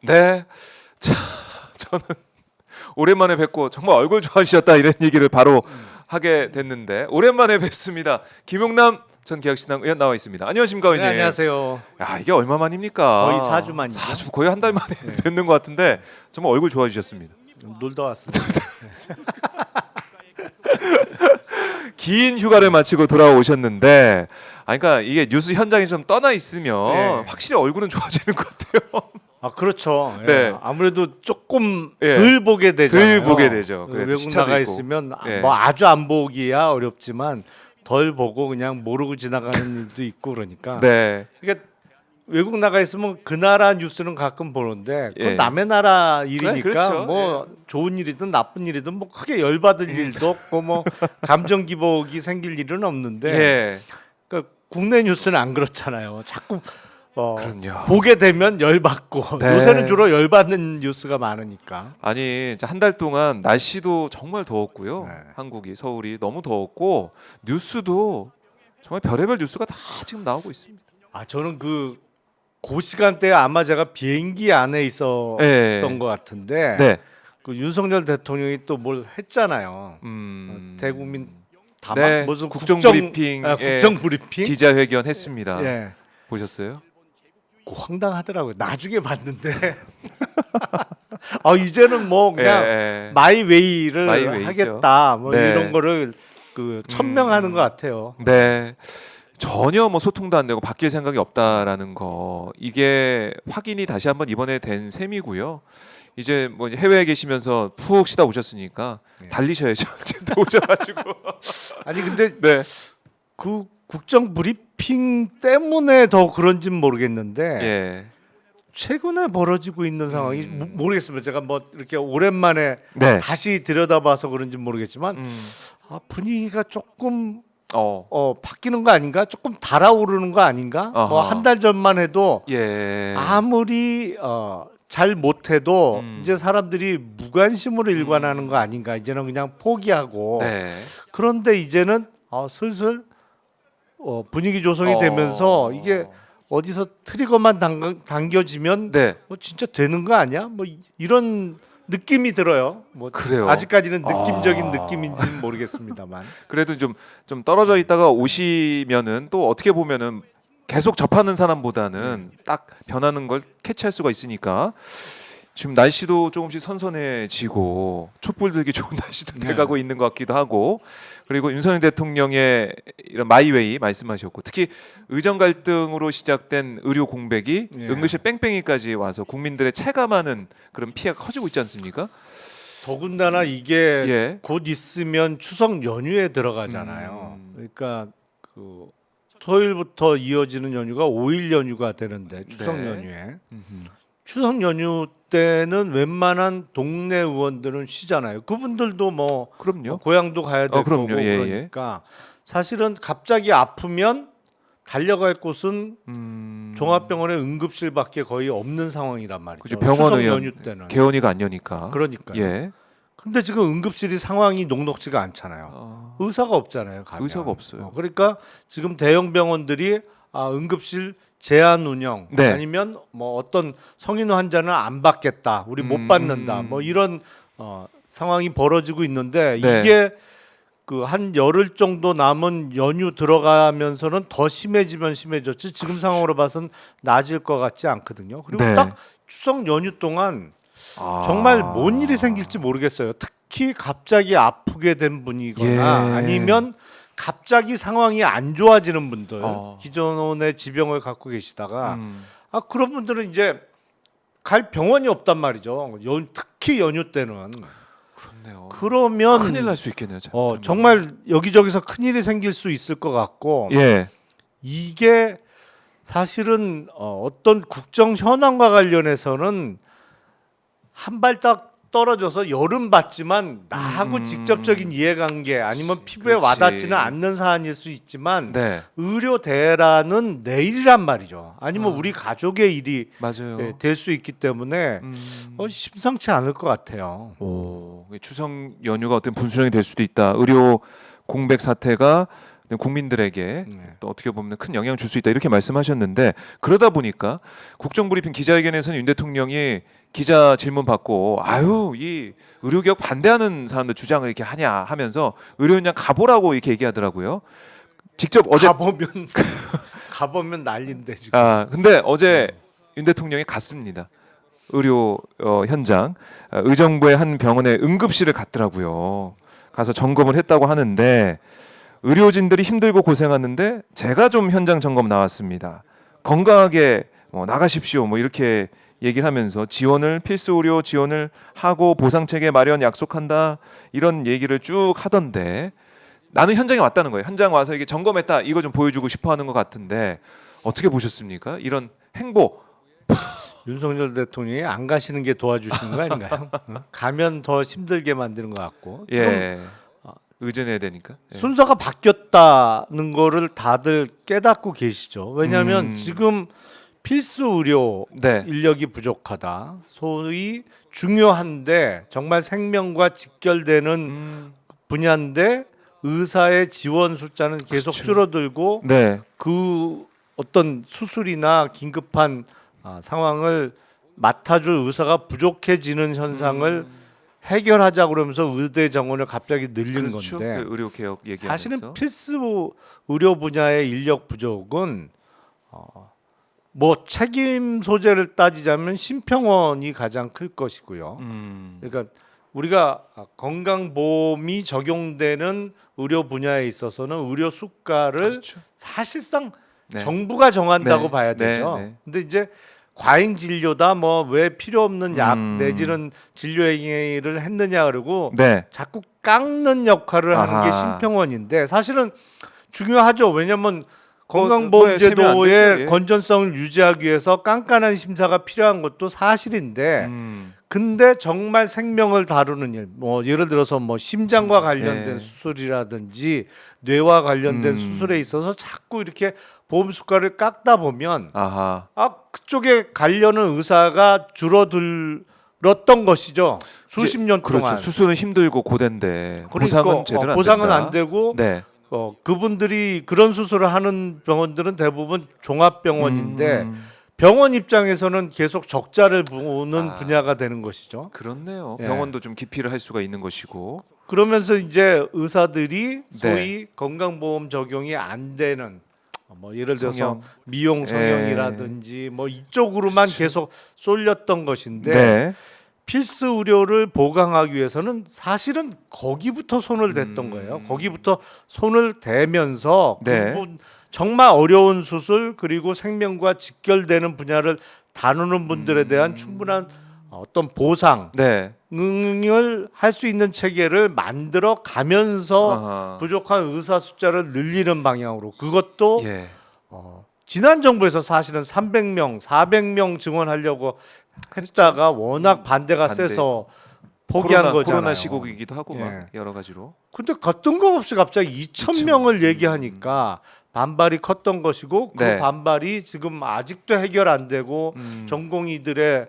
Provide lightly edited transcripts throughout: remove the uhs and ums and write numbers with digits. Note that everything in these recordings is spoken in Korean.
네. 자, 저는 오랜만에 뵙고 정말 얼굴 좋아지셨다 이런 얘기를 바로 하게 됐는데 오랜만에 뵙습니다. 김용남 전 기획신당 의원 나와 있습니다. 안녕하십니까, 의원님. 네, 안녕하세요. 야, 이게 얼마 만입니까? 거의 4주 만이죠. 4주, 거의 한 달 만에 뵙는 것 같은데 정말 얼굴 좋아지셨습니다. 놀다 왔습니다. 긴 휴가를 마치고 돌아오셨는데, 그러니까 이게 뉴스 현장에 좀 떠나 있으면 네. 확실히 얼굴은 좋아지는 것 같아요. 아 그렇죠. 예. 네. 아무래도 조금 예. 덜 보게 되잖아요. 덜 보게 되죠. 그래도 외국 시차도 나가 있고. 있으면 예. 뭐 아주 안 보기야 어렵지만 덜 보고 그냥 모르고 지나가는 일도 있고 그러니까. 네. 그러니까 외국 나가 있으면 그 나라 뉴스는 가끔 보는데 그건 예. 남의 나라 일이니까 네, 그렇죠. 뭐 좋은 일이든 나쁜 일이든 뭐 크게 열받을 일도 없고 뭐 감정 기복이 생길 일은 없는데 예. 그러니까 국내 뉴스는 안 그렇잖아요. 자꾸 그럼요. 보게 되면 열받고 네. 요새는 주로 열받는 뉴스가 많으니까. 아니, 한 달 동안 날씨도 정말 더웠고요. 네. 한국이, 서울이 너무 더웠고 뉴스도 정말 별의별 뉴스가 다 지금 나오고 있습니다. 아 저는 그 시간대에 아마 제가 비행기 안에 있었던 네. 것 같은데 네. 그 윤석열 대통령이 또 뭘 했잖아요. 대국민 담화 네. 무슨 국정 브리핑, 국정 브리핑 기자회견 했습니다. 예. 보셨어요? 그거 황당하더라고요. 나중에 봤는데 이제는 뭐 그냥 예. 마이웨이를 마이웨이죠. 하겠다 뭐 네. 이런 거를 그 천명하는 것 같아요. 네. 전혀 뭐 소통도 안 되고 바뀔 생각이 없다라는 거, 이게 확인이 다시 한번 이번에 된 셈이고요. 이제 뭐 해외에 계시면서 푹 쉬다 오셨으니까 네. 달리셔야죠. 이제 또 오셔가지고. 아니 근데 네. 그 국정 브리핑 때문에 더 그런지는 모르겠는데 예. 최근에 벌어지고 있는 상황이 모르겠습니다. 제가 뭐 이렇게 오랜만에 네. 다시 들여다봐서 그런지 모르겠지만 음. 분위기가 조금 어. 바뀌는 거 아닌가? 조금 달아오르는 거 아닌가? 뭐 아하. 한 달 전만 해도 예. 아무리 잘 못해도 음. 이제 사람들이 무관심으로 일관하는 거 아닌가? 이제는 그냥 포기하고 네. 그런데 이제는 슬슬 분위기 조성이 되면서 이게 어디서 트리거만 당겨지면 네. 진짜 되는 거 아니야? 뭐 이런 느낌이 들어요. 뭐 그래요? 아직까지는 느낌적인 느낌인지는 모르겠습니다만. 그래도 좀 떨어져 있다가 오시면은 또 어떻게 보면은 계속 접하는 사람보다는 딱 변하는 걸 캐치할 수가 있으니까 지금 날씨도 조금씩 선선해지고 촛불 들기 좋은 날씨도 네. 돼가고 있는 것 같기도 하고, 그리고 윤석열 대통령의 이런 마이웨이 말씀하셨고, 특히 의정 갈등으로 시작된 의료 공백이 예. 응급실 뺑뺑이까지 와서 국민들의 체감하는 그런 피해가 커지고 있지 않습니까? 더군다나 이게 예. 곧 있으면 추석 연휴에 들어가잖아요. 그러니까 그 토요일부터 이어지는 연휴가 5일 연휴가 되는데 추석 네. 연휴에 추석 연휴 때는 웬만한 동네 의원들은 쉬잖아요. 그분들도 뭐 그럼요. 고향도 가야 될 그럼요. 거고 예, 예. 그러니까 사실은 갑자기 아프면 달려갈 곳은 종합병원에 응급실밖에 거의 없는 상황이란 말이죠. 그죠. 병원 추석 의원 연휴 때는. 개원이가 안 여니까. 그러니까요. 예. 근데 지금 응급실이 상황이 녹록지가 않잖아요. 의사가 없잖아요. 가면. 의사가 없어요. 그러니까 지금 대형 병원들이 응급실 제한 운영 네. 아니면 뭐 어떤 성인 환자는 안 받겠다, 우리 못 받는다, 뭐 이런 상황이 벌어지고 있는데 네. 이게 그 한 열흘 정도 남은 연휴 들어가면서는 더 심해지면 심해졌지 지금 상황으로 봐서는 나아질 것 같지 않거든요. 그리고 네. 딱 추석 연휴 동안 정말 뭔 일이 생길지 모르겠어요. 특히 갑자기 아프게 된 분이거나 예. 아니면 갑자기 상황이 안 좋아지는 분들, 어. 기존의 지병을 갖고 계시다가 음. 그런 분들은 이제 갈 병원이 없단 말이죠. 특히 연휴 때는. 그렇네요. 그러면 큰일 날 수 있겠네요. 잘못하면. 정말 여기저기서 큰일이 생길 수 있을 것 같고 예. 이게 사실은 어떤 국정 현안과 관련해서는 한 발짝 떨어져서 열은 받지만 나하고 직접적인 이해관계 아니면 피부에 그렇지. 와닿지는 않는 사안일 수 있지만 네. 의료 대란은 내일이란 말이죠. 아니면 우리 가족의 일이 맞아요. 될 수 있기 때문에 심상치 않을 것 같아요. 오, 추석 연휴가 어떤 분수령이 될 수도 있다. 의료 공백 사태가 국민들에게 네. 또 어떻게 보면 큰 영향을 줄 수 있다 이렇게 말씀하셨는데 그러다 보니까 국정브리핑 기자회견에서는 윤 대통령이 기자 질문 받고 아유 이 의료개혁 반대하는 사람들 주장을 이렇게 하냐 하면서 의료연장 가보라고 이렇게 얘기하더라고요. 직접 어제 가보면 난리인데 지금. 근데 어제 윤 대통령이 갔습니다. 의료 현장 의정부의 한 병원에 응급실을 갔더라고요. 가서 점검을 했다고 하는데 의료진들이 힘들고 고생하는데 제가 좀 현장 점검 나왔습니다. 건강하게 나가십시오. 뭐 이렇게 얘기를 하면서 지원을 필수 의료 지원을 하고 보상 체계 마련 약속한다 이런 얘기를 쭉 하던데 나는 현장에 왔다는 거예요. 현장 와서 이게 점검했다 이거 좀 보여주고 싶어하는 것 같은데 어떻게 보셨습니까? 이런 행보. 윤석열 대통령이 안 가시는 게 도와주시는 거 아닌가요? 가면 더 힘들게 만드는 것 같고. 지금 예. 의존해야 되니까. 예. 순서가 바뀌었다는 거를 다들 깨닫고 계시죠. 왜냐하면 지금 필수 의료 네. 인력이 부족하다. 소위 중요한데 정말 생명과 직결되는 분야인데 의사의 지원 숫자는 계속 그렇죠. 줄어들고 네. 그 어떤 수술이나 긴급한 상황을 맡아줄 의사가 부족해지는 현상을 해결하자 그러면서 의대 정원을 갑자기 늘린 그렇죠. 건데 그 의료 개혁 얘기하면서. 사실은 필수 의료 분야의 인력 부족은 뭐 책임 소재를 따지자면 심평원이 가장 클 것이고요. 그러니까 우리가 건강보험이 적용되는 의료 분야에 있어서는 의료 수가를 그렇죠. 사실상 네. 정부가 정한다고 네. 봐야 네. 되죠. 네. 근데 이제 과잉 진료다 뭐 왜 필요 없는 약 내지는 진료 행위를 했느냐 그러고 네. 자꾸 깎는 역할을 하는 게 아하. 심평원인데 사실은 중요하죠. 왜냐하면 세면 안 건강보험제도의 되죠, 예. 건전성을 유지하기 위해서 깐깐한 심사가 필요한 것도 사실인데 근데 정말 생명을 다루는 일, 뭐 예를 들어서 뭐 심장과 관련된 네. 수술이라든지 뇌와 관련된 수술에 있어서 자꾸 이렇게 보험 수가를 깎다 보면 아하. 그쪽에 가려는 의사가 줄어들었던 것이죠. 수십 년 그렇죠. 동안. 수술은 힘들고 고된데 그러니까 보상은 제대로 안 보상은 된다. 안 되고 네. 그분들이 그런 수술을 하는 병원들은 대부분 종합병원인데 음. 병원 입장에서는 계속 적자를 보는 분야가 되는 것이죠. 그렇네요. 예. 병원도 좀 기피를 할 수가 있는 것이고. 그러면서 이제 의사들이 소위 네. 건강보험 적용이 안 되는 뭐 예를 들어서 성형. 미용 성형이라든지 뭐 이쪽으로만 계속 쏠렸던 것인데 네. 필수 의료를 보강하기 위해서는 사실은 거기부터 손을 댔던 거예요. 거기부터 손을 대면서 네. 정말 어려운 수술 그리고 생명과 직결되는 분야를 다루는 분들에 대한 충분한 어떤 보상 네. 을 할 수 있는 체계를 만들어 가면서 아하. 부족한 의사 숫자를 늘리는 방향으로 그것도 예. 지난 정부에서 사실은 300명, 400명 증원하려고 했다가 워낙 반대가 반대. 세서 포기한 거잖아요. 코로나 시국이기도 하고 예. 막 여러 가지로. 근데 뜬금없이 갑자기 2,000명을 얘기하니까 반발이 컸던 것이고 그 네. 반발이 지금 아직도 해결 안 되고 전공의들의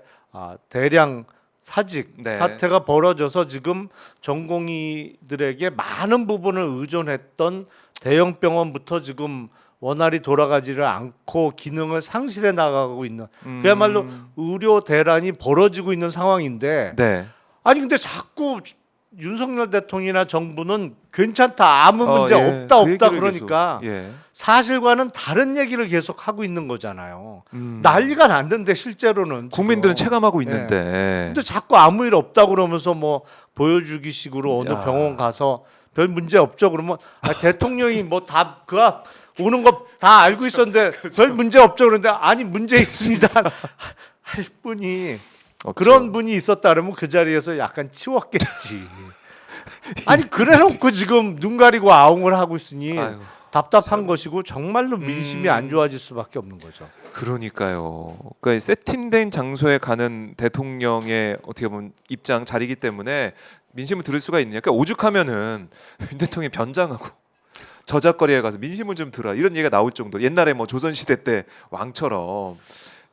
대량 사직 네. 사태가 벌어져서 지금 전공의들에게 많은 부분을 의존했던 대형 병원부터 지금 원활히 돌아가지를 않고 기능을 상실해 나가고 있는 그야말로 의료 대란이 벌어지고 있는 상황인데 네. 아니 근데 자꾸 윤석열 대통령이나 정부는 괜찮다 아무 문제 예. 없다 그 없다 얘기를 그러니까 계속, 예. 사실과는 다른 얘기를 계속 하고 있는 거잖아요. 난리가 났는데 실제로는 국민들은 지금. 체감하고 예. 있는데. 근데 자꾸 아무 일 없다 그러면서 뭐 보여주기 식으로 어느 야. 병원 가서 별 문제 없죠 그러면 대통령이 뭐 다 그 오는 거 다 알고 있었는데 별 문제 없죠 그런데 아니 문제 있습니다 할 분이 없죠. 그런 분이 있었다 그러면 그 자리에서 약간 치웠겠지. 아니 그래놓고 지금 눈 가리고 아웅을 하고 있으니 아유, 답답한 것이고 정말로 민심이 안 좋아질 수밖에 없는 거죠. 그러니까요. 그러니까 세팅된 장소에 가는 대통령의 어떻게 보면 입장 자리이기 때문에 민심을 들을 수가 있느냐. 그러니까 오죽하면은 윤 대통령이 변장하고 저작거리에 가서 민심을 좀 들어 이런 얘기가 나올 정도. 옛날에 뭐 조선 시대 때 왕처럼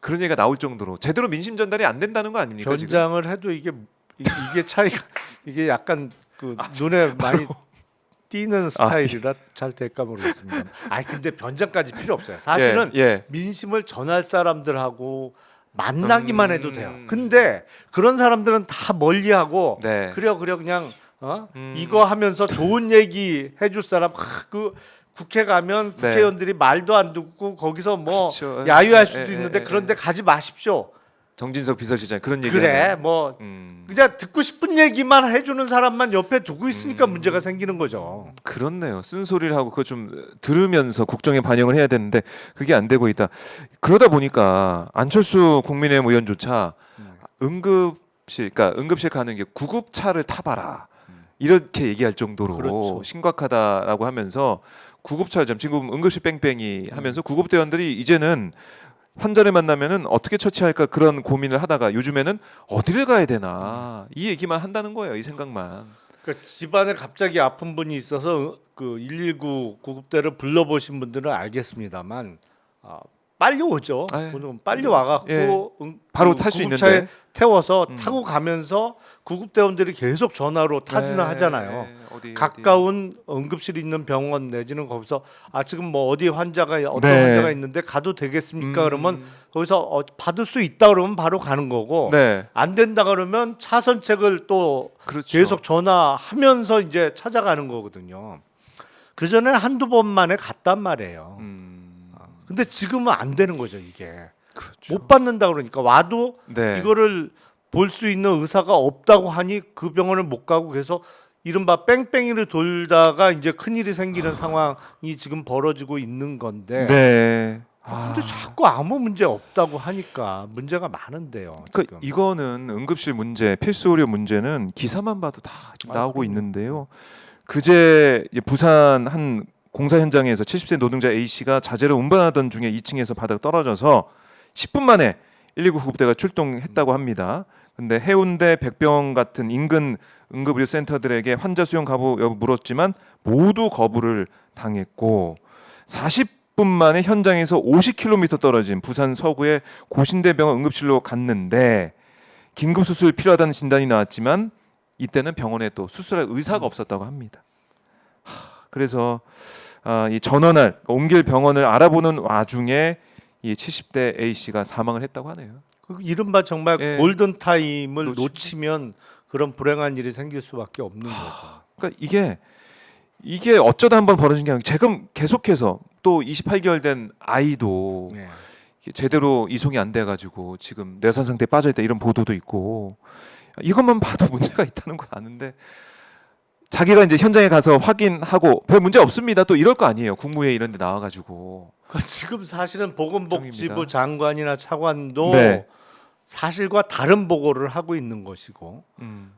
그런 얘기가 나올 정도로 제대로 민심 전달이 안 된다는 거 아닙니까? 지금? 변장을 해도 이게 차이가 이게 약간 그 눈에 많이 뛰는 스타일이라 잘 될까 모르겠습니다. 아니 근데 변장까지 필요 없어요. 사실은 예. 민심을 전할 사람들하고 만나기만 해도 돼요. 근데 그런 사람들은 다 멀리하고 네. 그려 그냥 이거 하면서 좋은 얘기 해줄 사람 그 국회 가면 네. 국회의원들이 말도 안 듣고 거기서 뭐 그렇죠. 야유할 수도 예, 있는데 예, 그런데 가지 마십시오. 정진석 비서실장 그런 얘기 그래 뭐 그냥 듣고 싶은 얘기만 해주는 사람만 옆에 두고 있으니까 문제가 생기는 거죠. 그렇네요. 쓴소리를 하고 그거 좀 들으면서 국정에 반영을 해야 되는데 그게 안 되고 있다. 그러다 보니까 안철수 국민의힘 의원조차 응급실, 그러니까 응급실 가는 게 구급차를 타봐라 이렇게 얘기할 정도로 그렇죠. 심각하다라고 하면서 구급차를 지금 응급실 뺑뺑이 하면서 구급대원들이 이제는 환자를 만나면은 어떻게 처치할까 그런 고민을 하다가 요즘에는 어디를 가야 되나 이 얘기만 한다는 거예요. 이 생각만. 그러니까 집안에 갑자기 아픈 분이 있어서 그 119 구급대를 불러보신 분들은 알겠습니다만 빨리 오죠. 아유, 그건 빨리 와갖고 예. 바로 그 탈 수 구급차에 있는데. 태워서 타고 가면서 구급대원들이 계속 전화로 타진을 네, 하잖아요. 어디. 가까운 응급실 있는 병원 내지는 거기서 지금 뭐 어디 환자가 어떤 네. 환자가 있는데 가도 되겠습니까? 그러면 거기서 받을 수 있다 그러면 바로 가는 거고 네. 안 된다 그러면 차선책을 또 그렇죠. 계속 전화하면서 이제 찾아가는 거거든요. 그 전에 한두 번 만에 갔단 말이에요. 근데 지금은 안 되는 거죠 이게. 그렇죠. 못 받는다 그러니까 와도 네. 이거를 볼 수 있는 의사가 없다고 하니 그 병원을 못 가고 계속 이른바 뺑뺑이를 돌다가 이제 큰일이 생기는 상황이 지금 벌어지고 있는 건데 네. 근데 자꾸 아무 문제 없다고 하니까 문제가 많은데요. 그 지금. 이거는 응급실 문제, 필수 의료 문제는 기사만 봐도 다 지금 나오고 그럼요. 있는데요. 그제 부산 한 공사 현장에서 70세 노동자 A 씨가 자재를 운반하던 중에 2층에서 바닥 떨어져서 10분 만에 119 구급대가 출동했다고 합니다. 근데 해운대 백병원 같은 인근 응급의료센터들에게 환자 수용 가부 여부 물었지만 모두 거부를 당했고 40분 만에 현장에서 50km 떨어진 부산 서구의 고신대병원 응급실로 갔는데 긴급 수술 필요하다는 진단이 나왔지만 이때는 병원에 또 수술할 의사가 없었다고 합니다. 그래서 이 전원할 옮길 병원을 알아보는 와중에 이 70대 A 씨가 사망을 했다고 하네요. 그 이른바 정말 예. 골든 타임을 놓치면- 놓치면 그런 불행한 일이 생길 수밖에 없는 거죠. 그러니까 이게 어쩌다 한번 벌어진 게 아니라 지금 계속해서 또 28개월 된 아이도 네. 이게 제대로 이송이 안 돼가지고 지금 뇌사 상태에 빠져있다 이런 보도도 있고 이것만 봐도 문제가 있다는 걸 아는데 자기가 이제 현장에 가서 확인하고 별 문제 없습니다 또 이럴 거 아니에요. 국무회의 이런 데 나와가지고 지금 사실은 보건복지부 걱정입니다. 장관이나 차관도 네. 사실과 다른 보고를 하고 있는 것이고 음.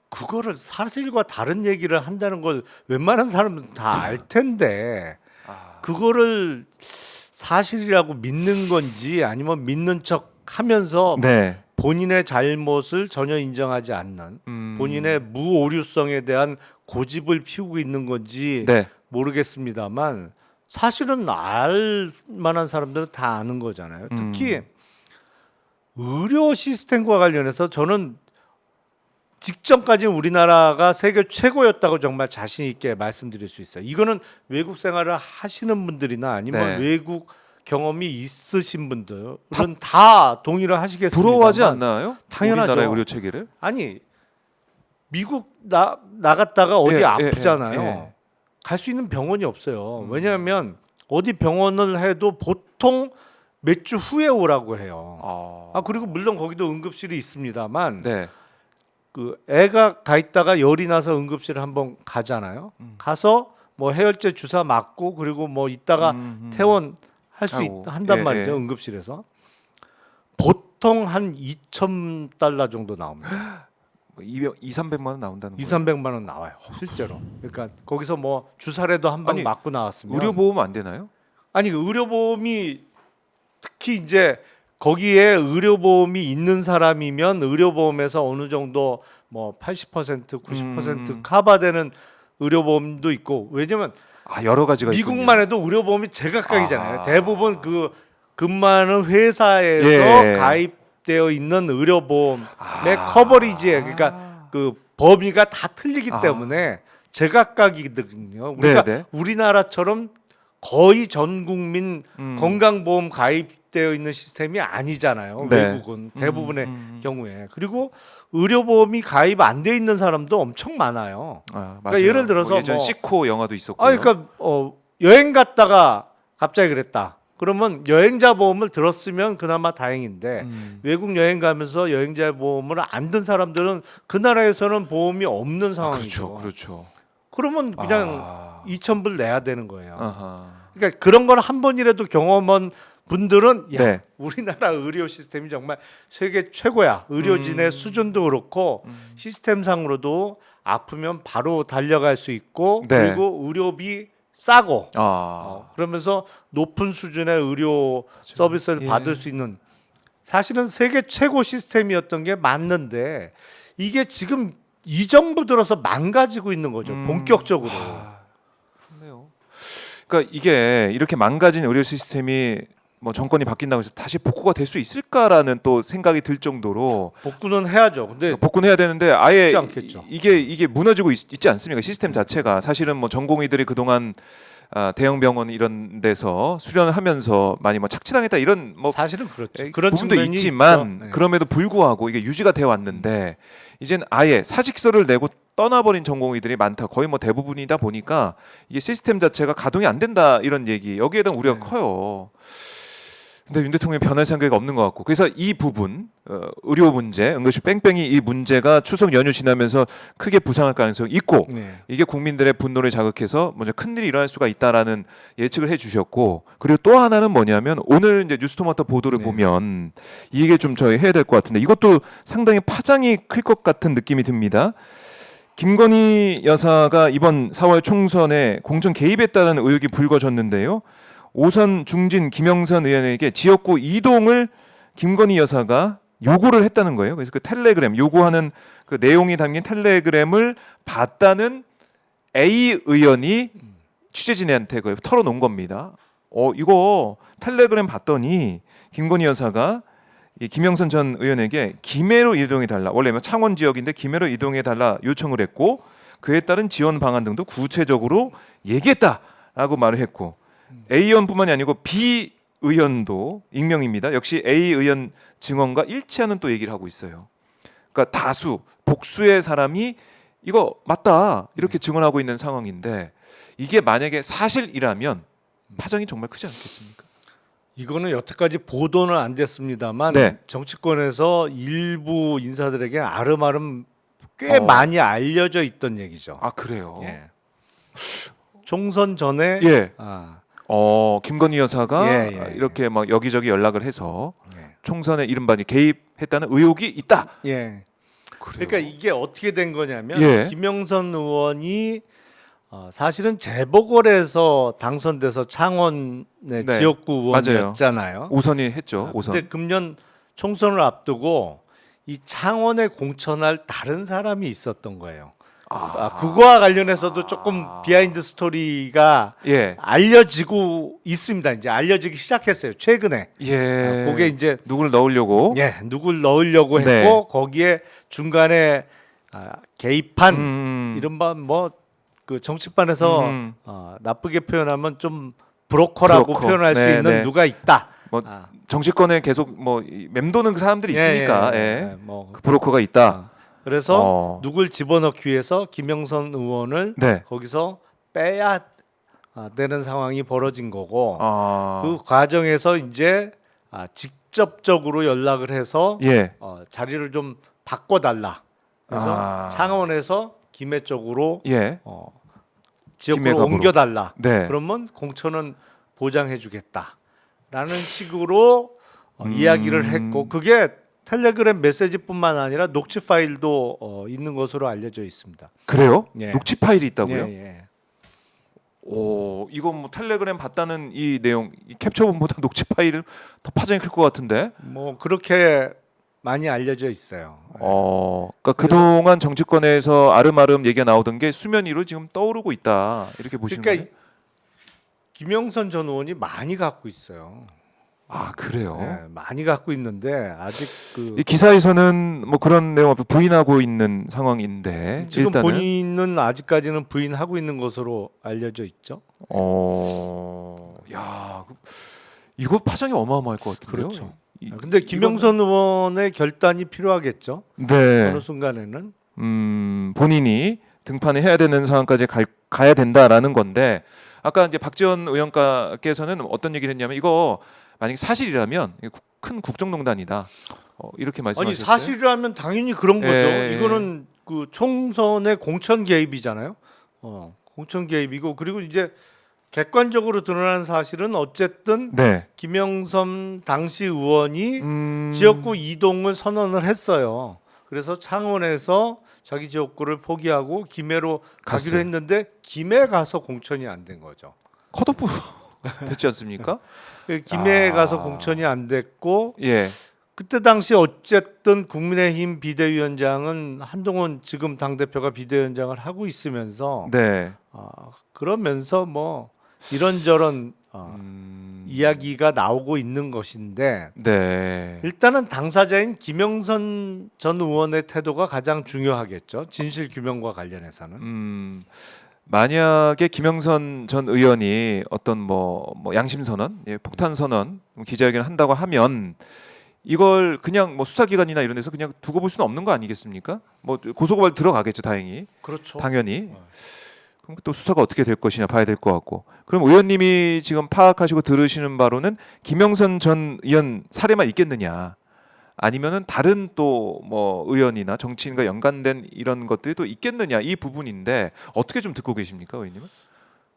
그거를 사실과 다른 얘기를 한다는 걸 웬만한 사람은 다 알 텐데 그거를 사실이라고 믿는 건지 아니면 믿는 척 하면서 네. 본인의 잘못을 전혀 인정하지 않는 본인의 무오류성에 대한 고집을 피우고 있는 건지 네. 모르겠습니다만 사실은 알 만한 사람들은 다 아는 거잖아요. 특히 의료 시스템과 관련해서 저는 직전까지 우리나라가 세계 최고였다고 정말 자신 있게 말씀드릴 수 있어요. 이거는 외국 생활을 하시는 분들이나 아니면 네. 외국 경험이 있으신 분들은 다 동의를 하시겠습니다. 부러워하지 않나요? 당연하죠. 우리나라의 의료 체계를? 아니 미국 나갔다가 어디 예, 아프잖아요. 예. 갈 수 있는 병원이 없어요. 왜냐하면 어디 병원을 해도 보통 몇 주 후에 오라고 해요. 그리고 물론 거기도 응급실이 있습니다만 네. 그 애가 가 있다가 열이 나서 응급실을 한번 가잖아요. 가서 뭐 해열제 주사 맞고 그리고 뭐 있다가 퇴원 할 수 아이고, 한단 예, 말이죠. 예. 응급실에서 보통 한 2,000달러 정도 나옵니다. 200-300만 원 나온다는 거예요. 2,300만 원 나와요. 실제로. 그러니까 거기서 뭐 주사라도 한 방 아니, 맞고 나왔으면 의료보험 안 되나요? 아니 그 의료보험이 특히 이제 거기에 의료보험이 있는 사람이면 의료보험에서 어느 정도 뭐 80% 90% 커버되는 의료보험도 있고 왜냐면 여러 가지가 미국만 해도 의료보험이 제각각이잖아요. 아. 대부분 그 근무하는 회사에서 예. 가입되어 있는 의료보험의 커버리지에 그러니까 그 범위가 다 틀리기 때문에 제각각이거든요. 그러니까 네. 우리나라처럼 거의 전 국민 음. 건강보험 가입되어 있는 시스템이 아니잖아요. 네. 외국은 대부분의 경우에. 그리고 의료보험이 가입 안 돼 있는 사람도 엄청 많아요. 아, 맞아요. 그러니까 예를 들어서 예전 뭐- 시코 영화도 있었고요. 그러니까 여행 갔다가 갑자기 그랬다. 그러면 여행자 보험을 들었으면 그나마 다행인데 외국 여행 가면서 여행자 보험을 안 든 사람들은 그 나라에서는 보험이 없는 상황이죠. 그렇죠. 그러면 그냥 2,000불 내야 되는 거예요. 아하. 그러니까 그런 걸 한 번이라도 경험한 분들은 야, 네. 우리나라 의료 시스템이 정말 세계 최고야. 의료진의 수준도 그렇고 시스템상으로도 아프면 바로 달려갈 수 있고 네. 그리고 의료비 싸고 아. 그러면서 높은 수준의 의료 서비스를 예. 받을 수 있는 사실은 세계 최고 시스템이었던 게 맞는데 이게 지금 이 정부 들어서 망가지고 있는 거죠. 본격적으로. 그렇네요. 그러니까 이게 이렇게 망가진 의료 시스템이 뭐 정권이 바뀐다고 해서 다시 복구가 될 수 있을까라는 또 생각이 들 정도로 복구는 해야죠. 근데 복구는 해야 되는데 아예 쉽지 않겠죠. 이게 무너지고 있지 않습니까? 시스템 자체가 사실은 뭐 전공의들이 그동안 대형 병원 이런 데서 수련을 하면서 많이 뭐 착취당했다 이런 뭐 사실은 그렇죠. 그런 그런 부분도 측면이 있지만 있죠. 네. 그럼에도 불구하고 이게 유지가 되어 왔는데 이제는 아예 사직서를 내고 떠나버린 전공의들이 많다. 거의 뭐 대부분이다 보니까 이게 시스템 자체가 가동이 안 된다 이런 얘기 여기에 대한 우려가 네. 커요. 근데 윤 대통령이 변할 생각이 없는 것 같고 그래서 이 부분 의료 문제 응급실 뺑뺑이 이 문제가 추석 연휴 지나면서 크게 부상할 가능성이 있고 네. 이게 국민들의 분노를 자극해서 먼저 큰 일이 일어날 수가 있다라는 예측을 해주셨고 그리고 또 하나는 뭐냐면 오늘 이제 뉴스토마토 보도를 네. 보면 이게 좀 저희 해야 될 것 같은데 이것도 상당히 파장이 클 것 같은 느낌이 듭니다. 김건희 여사가 이번 4월 총선에 공천 개입했다는 의혹이 불거졌는데요. 오선 중진 김영선 의원에게 지역구 이동을 김건희 여사가 요구를 했다는 거예요. 그래서 그 텔레그램 요구하는 그 내용이 담긴 텔레그램을 봤다는 A 의원이 취재진한테 그걸 털어놓은 겁니다. 이거 텔레그램 봤더니 김건희 여사가 이 김영선 전 의원에게 김해로 이동해 달라. 원래 창원 지역인데 김해로 이동해 달라 요청을 했고 그에 따른 지원 방안 등도 구체적으로 얘기했다라고 말을 했고 A 의원뿐만이 아니고 B 의원도 익명입니다. 역시 A 의원 증언과 일치하는 또 얘기를 하고 있어요. 그러니까 다수 복수의 사람이 이거 맞다 이렇게 증언하고 있는 상황인데 이게 만약에 사실이라면 파장이 정말 크지 않겠습니까? 이거는 여태까지 보도는 안 됐습니다만 네. 정치권에서 일부 인사들에게 아름아름 꽤 어. 많이 알려져 있던 얘기죠. 아 그래요. 예. 총선 전에 예. 예, 김건희 여사가 예. 이렇게 막 여기저기 연락을 해서 예. 총선에 이른바 개입했다는 의혹이 있다. 예. 그래요. 그러니까 이게 어떻게 된 거냐면 예. 김영선 의원이 사실은 재보궐에서 당선돼서 창원의 네. 지역구 맞아요. 의원이었잖아요. 오선이 했죠. 오선. 근데 금년 총선을 앞두고 이 창원에 공천할 다른 사람이 있었던 거예요. 그거와 관련해서도 조금 비하인드 스토리가 예. 알려지고 있습니다. 이제 알려지기 시작했어요. 최근에. 예. 그게 이제 누굴 넣으려고? 누굴 넣으려고 했고 네. 거기에 중간에 개입한 이른바 이른바 그 정치판에서 나쁘게 표현하면 좀 브로커라고 브로커. 표현할 수 네, 있는 네. 누가 있다. 뭐 정치권에 계속 맴도는 그 사람들이 있으니까 뭐 그 브로커가 있다. 그래서 누굴 집어넣기 위해서 김영선 의원을 네. 거기서 빼야 되는 상황이 벌어진 거고 아. 그 과정에서 이제 직접적으로 연락을 해서 예. 자리를 좀 바꿔달라. 그래서 창원에서 김해 쪽으로 예. 지역구로 김해갑으로. 옮겨달라. 네. 그러면 공천은 보장해주겠다라는 식으로 이야기를 했고 그게 텔레그램 메시지뿐만 아니라 녹취 파일도 있는 것으로 알려져 있습니다. 그래요? 예. 녹취 파일이 있다고요? 예. 오, 이거 뭐 텔레그램 봤다는 이 내용, 이 캡처본보다 녹취 파일은 더 파장이 클 것 같은데. 뭐 그렇게 많이 알려져 있어요. 그러니까 그동안 정치권에서 아름아름 얘기가 나오던 게 수면 위로 지금 떠오르고 있다. 이렇게 보시는 그러니까 거예요? 김영선 전 의원이 많이 갖고 있어요. 아 그래요. 네, 많이 갖고 있는데 아직 그 이 기사에서는 뭐 그런 내용 없이 부인하고 있는 상황인데 지금 일단은 본인은 아직까지는 부인하고 있는 것으로 알려져 있죠. 야 이거 파장이 어마어마할 것 같은데요. 그렇죠. 이- 근데 김영선 의원의 결단이 필요하겠죠. 네. 어느 순간에는 본인이 등판을 해야 되는 상황까지 가야 된다라는 건데 아까 이제 박지원 의원께서는 어떤 얘기를 했냐면 이거 만약에 사실이라면 이거 큰 국정농단이다. 이렇게 아니 말씀하셨어요. 사실이라면 당연히 그런 거죠. 예. 이거는 그 총선의 공천 개입이잖아요. 공천 개입이고 그리고 이제 객관적으로 드러나는 사실은 어쨌든 네. 김영선 당시 의원이 음, 지역구 이동을 선언을 했어요. 그래서 창원에서 자기 지역구를 포기하고 김해로 가기로 갔어요. 했는데 김해 가서 공천이 안 된 거죠. 컷오프 됐지 않습니까? 김해에 아. 가서 공천이 안 됐고 예. 그때 당시 어쨌든 국민의힘 비대위원장은 한동훈 지금 당 대표가 비대위원장을 하고 있으면서 네. 그러면서 뭐 이런저런 이야기가 나오고 있는 것인데 네. 일단은 당사자인 김영선 전 의원의 태도가 가장 중요하겠죠. 진실 규명과 관련해서는. 만약에 김영선 전 의원이 어떤 뭐 양심 선언, 폭탄 선언, 기자회견을 한다고 하면 이걸 그냥 뭐 수사기관이나 이런 데서 그냥 두고 볼 수는 없는 거 아니겠습니까? 뭐 고소고발 들어가겠죠, 다행히. 그렇죠. 당연히. 그럼 또 수사가 어떻게 될 것이냐 봐야 될 것 같고. 그럼 의원님이 지금 파악하시고 들으시는 바로는 김영선 전 의원 사례만 있겠느냐? 아니면은 다른 또 뭐 의원이나 정치인과 연관된 이런 것들이 또 있겠느냐 이 부분인데 어떻게 좀 듣고 계십니까, 의원님은?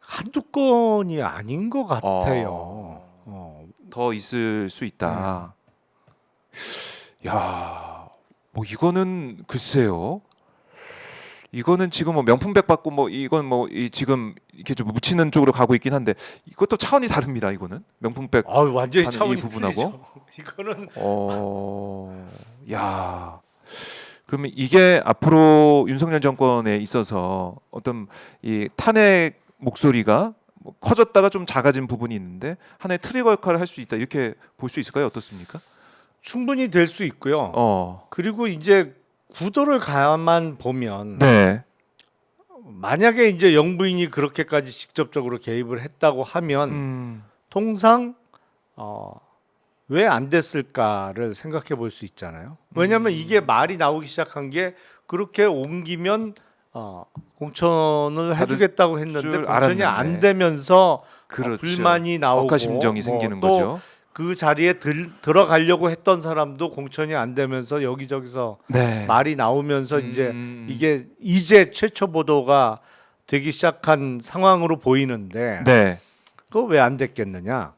한두 건이 아닌 것 같아요. 더 있을 수 있다. 야, 뭐 이거는 글쎄요. 이거는 지금 뭐 명품백 받고 뭐 이건 뭐 이 지금 이렇게 좀 묻히는 쪽으로 가고 있긴 한데 이것도 차원이 다릅니다. 이거는 명품백 완전히 하는 차원이 이 부분하고? 틀리죠. 이거는 야. 그러면 이게 앞으로 윤석열 정권에 있어서 어떤 이 탄핵 목소리가 뭐 커졌다가 좀 작아진 부분이 있는데 하나의 트리거 역할을 할 수 있다 이렇게 볼 수 있을까요? 어떻습니까? 충분히 될 수 있고요. 그리고 이제 구도를 가만 보면 네. 만약에 이제 영부인이 그렇게까지 직접적으로 개입을 했다고 하면 통상 왜 안 됐을까를 생각해 볼 수 있잖아요. 왜냐하면 이게 말이 나오기 시작한 게 그렇게 옮기면 공천을 해주겠다고 했는데 줄 공천이 알았는데. 안 되면서 그렇죠. 불만이 나오고 억하심정이 생기는 거죠. 그 자리에 들어가려고 했던 사람도 공천이 안 되면서 여기저기서 네. 말이 나오면서 이제 이게 최초 보도가 되기 시작한 상황으로 보이는데 네. 그거 왜 안 됐겠느냐?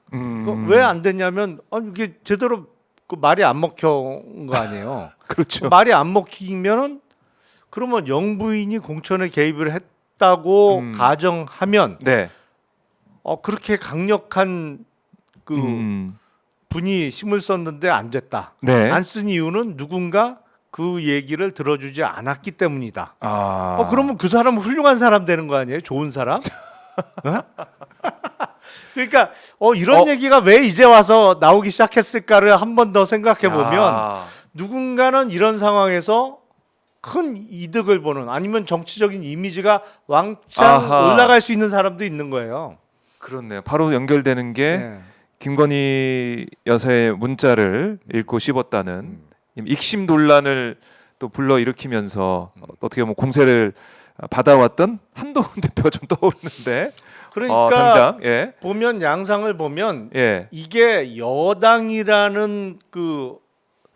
왜 안 됐냐면 이게 제대로 그 말이 안 먹힌 거 아니에요. 그렇죠. 말이 안 먹히면은 그러면 영부인이 공천에 개입을 했다고 가정하면 네. 그렇게 강력한 그 분이 힘을 썼는데 안 됐다. 네. 안 쓴 이유는 누군가 그 얘기를 들어주지 않았기 때문이다. 아. 그러면 그 사람은 훌륭한 사람 되는 거 아니에요? 좋은 사람? 그러니까 이런 얘기가 왜 이제 와서 나오기 시작했을까를 한 번 더 생각해 보면 누군가는 이런 상황에서 큰 이득을 보는 아니면 정치적인 이미지가 왕창 올라갈 수 있는 사람도 있는 거예요. 그렇네요. 바로 연결되는 게 김건희 여사의 문자를 읽고 씹었다는 익심 논란을 또 불러 일으키면서 어떻게 보면 공세를 받아왔던 한동훈 대표가 좀 떠오르는데 그러니까 당장 예. 보면 양상을 보면 예. 이게 여당이라는 그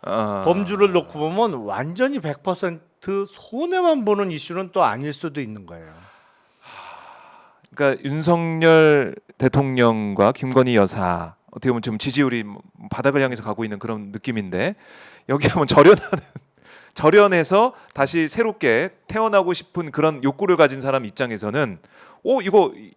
범주를 놓고 보면 완전히 100% 손해만 보는 이슈는 또 아닐 수도 있는 거예요. 그러니까 윤석열 대통령과 김건희 여사 어떻게 보면 지금 지지율이 바닥을 향해서 가고 있는 그런 느낌인데 여기 한번 절연해서 다시 새롭게 태어나고 싶은 그런 욕구를 가진 사람 입장에서는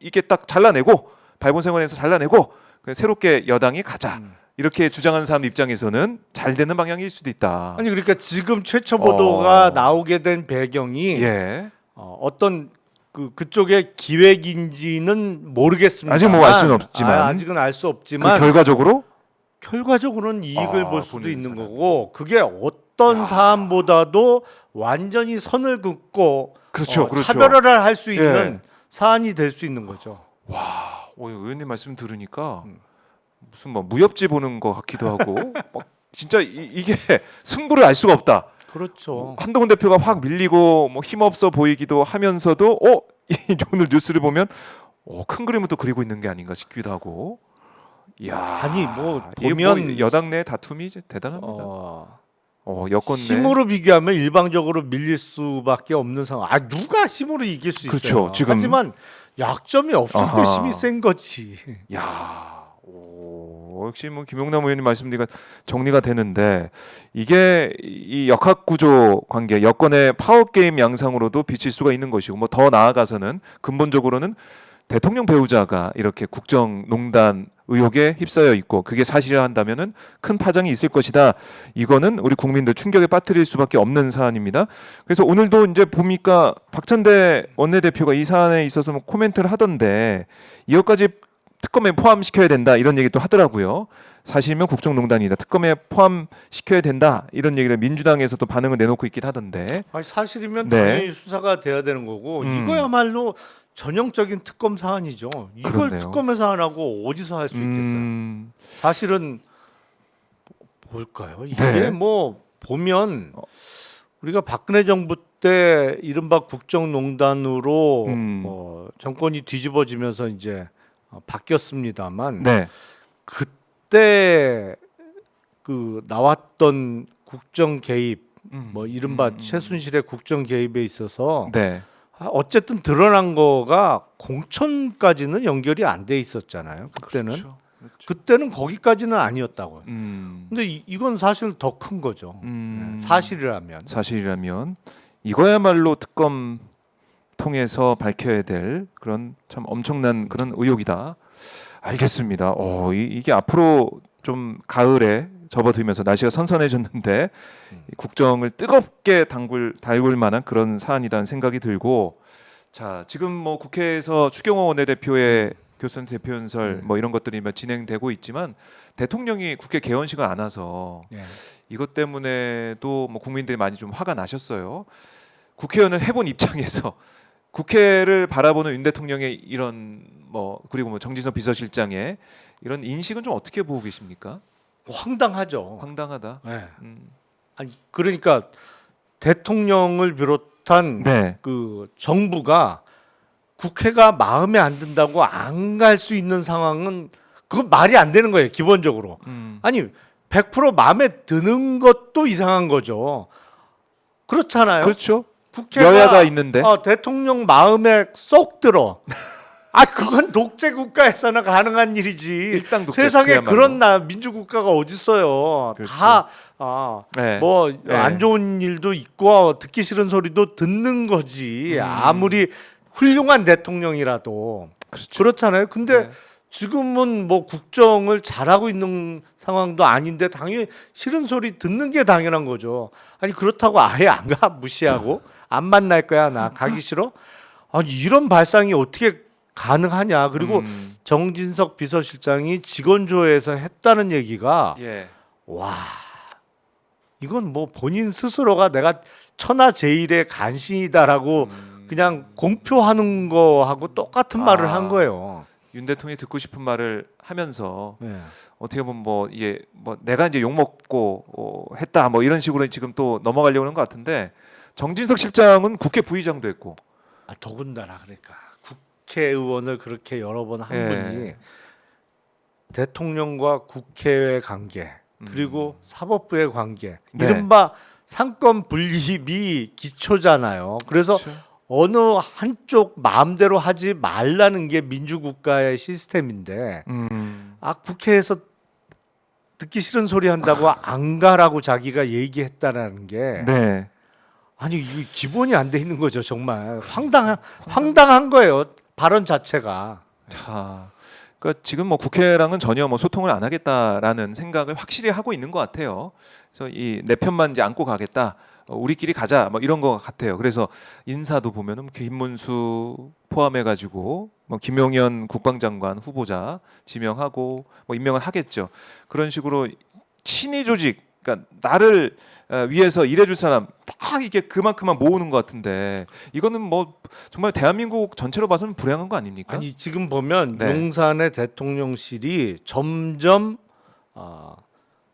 이게 딱 잘라내고 발본생활에서 잘라내고 새롭게 여당이 가자 이렇게 주장하는 사람 입장에서는 잘 되는 방향일 수도 있다. 아니 그러니까 지금 최초 보도가 나오게 된 배경이 어떤 그쪽의 기획인지는 모르겠습니다. 아직 뭐 알 수는 없지만 아직은 알 수 없지만 결과적으로 결과적으로는 이익을 볼 수도 본인 있는 사람이. 거고 그게 어떤 야. 사안보다도 완전히 선을 긋고 그렇죠, 그렇죠. 차별화를 할 수 있는 예. 사안이 될 수 있는 거죠. 의원님 말씀 들으니까 무슨 뭐 무협지 보는 것 같기도 하고 막 진짜 이게 승부를 알 수가 없다. 그렇죠. 한동훈 대표가 확 밀리고 뭐 힘없어 보이기도 하면서도 오늘 뉴스를 보면 큰 그림을 또 그리고 있는 게 아닌가 싶기도 하고. 이야, 아니, 뭐 이게 보면 여당 내 다툼이 이제 대단합니다. 여권 내 심으로 비교하면 일방적으로 밀릴 수밖에 없는 상황. 누가 심으로 이길 수 있어요. 그렇죠, 지금. 하지만 약점이 없을 때 아하. 힘이 센 거지. 역시 뭐 김용남 의원님 말씀드리니까 정리가 되는데 이게 이 역학 구조 관계, 여권의 파워 게임 양상으로도 비칠 수가 있는 것이고 뭐 더 나아가서는 근본적으로는 대통령 배우자가 이렇게 국정농단 의혹에 휩싸여 있고 그게 사실이라 한다면은 큰 파장이 있을 것이다. 이거는 우리 국민들 충격에 빠뜨릴 수밖에 없는 사안입니다. 그래서 오늘도 이제 보니까 박찬대 원내대표가 이 사안에 있어서 뭐 코멘트를 하던데 이것까지 특검에 포함시켜야 된다 이런 얘기 또 하더라고요. 사실이면 국정농단이다. 특검에 포함시켜야 된다 이런 얘기를 민주당에서도 반응을 내놓고 있긴 하던데. 아니, 사실이면 네. 당연히 수사가 돼야 되는 거고 이거야말로 전형적인 특검 사안이죠. 이걸 그렇네요. 특검에서 안 하고 어디서 할 수 있겠어요? 사실은 뭘까요? 이게 네. 뭐 보면 우리가 박근혜 정부 때 이른바 국정농단으로 정권이 뒤집어지면서 이제 바뀌었습니다만 네. 그때 그 나왔던 국정 개입 뭐 이른바 최순실의 국정 개입에 있어서 네. 어쨌든 드러난 거가 공천까지는 연결이 안 돼 있었잖아요. 그때는 그렇죠. 그때는 거기까지는 아니었다고요. 음. 근데 이건 사실 더 큰 거죠. 사실이라면. 사실이라면 이거야말로 특검 통해서 밝혀야 될 그런 참 엄청난 그런 의혹이다. 알겠습니다. 이게 앞으로 좀 가을에 접어들면서 날씨가 선선해졌는데 이 국정을 뜨겁게 달굴 만한 그런 사안이라는 생각이 들고 자 지금 뭐 국회에서 추경호 원내대표의 교선 대표연설 뭐 이런 것들이 진행되고 있지만 대통령이 국회 개원식을 안 와서 예. 이것 때문에도 뭐 국민들이 많이 좀 화가 나셨어요. 국회의원을 해본 입장에서 국회를 바라보는 윤 대통령의 이런 그리고 뭐 정진석 비서실장의 이런 인식은 좀 어떻게 보고 계십니까? 황당하죠. 황당하다. 네. 아니 그러니까 대통령을 비롯한 네. 그 정부가 국회가 마음에 안 든다고 안 갈 수 있는 상황은 그건 말이 안 되는 거예요. 기본적으로. 아니 100% 마음에 드는 것도 이상한 거죠. 그렇잖아요. 그렇죠. 국회가 여야가 있는데. 대통령 마음에 쏙 들어. 그건 독재 국가에서는 가능한 일이지. 일당 독재, 세상에 그야말로. 그런 민주국가가 어디 있어요. 그렇죠. 다 네. 뭐 네. 안 좋은 일도 있고 듣기 싫은 소리도 듣는 거지. 아무리 훌륭한 대통령이라도 그렇죠. 그렇잖아요. 근데 네. 지금은 뭐 국정을 잘하고 있는 상황도 아닌데 당연히 싫은 소리 듣는 게 당연한 거죠. 아니 그렇다고 아예 안 가 무시하고 안 만날 거야 나 가기 싫어? 아니 이런 발상이 어떻게 가능하냐? 그리고 정진석 비서실장이 직원조회에서 했다는 얘기가 예. 와 이건 뭐 본인 스스로가 내가 천하제일의 간신이다라고 그냥 공표하는 거하고 똑같은 말을 한 거예요. 윤 대통령이 듣고 싶은 말을 하면서 네. 어떻게 보면 이게 내가 이제 욕 먹고 했다 이런 식으로 지금 또 넘어가려고 하는 것 같은데 정진석 실장은 국회 부의장도 했고 더군다나 그러니까 국회의원을 그렇게 여러 번 한 예. 분이 대통령과 국회의 관계 그리고 사법부의 관계 네. 이른바 상권 분립이 기초잖아요. 그래서 그렇죠. 어느 한쪽 마음대로 하지 말라는 게 민주국가의 시스템인데 국회에서 듣기 싫은 소리 한다고 안 가라고 자기가 얘기했다라는 게 네. 아니 이게 기본이 안 돼 있는 거죠. 정말 황당한 거예요. 발언 자체가. 자, 그러니까 지금 뭐 국회랑은 전혀 뭐 소통을 안 하겠다라는 생각을 확실히 하고 있는 것 같아요. 그래서 이 내 편만 이제 안고 가겠다. 우리끼리 가자. 뭐 이런 것 같아요. 그래서 인사도 보면은 김문수 포함해가지고 뭐 김용현 국방장관 후보자 지명하고 뭐 임명을 하겠죠. 그런 식으로 친위 조직, 그러니까 나를 위해서 일해줄 사람 딱 이게 그만큼만 모으는 것 같은데 이거는 뭐 정말 대한민국 전체로 봐서는 불행한 거 아닙니까? 아니 지금 보면 네. 용산의 대통령실이 점점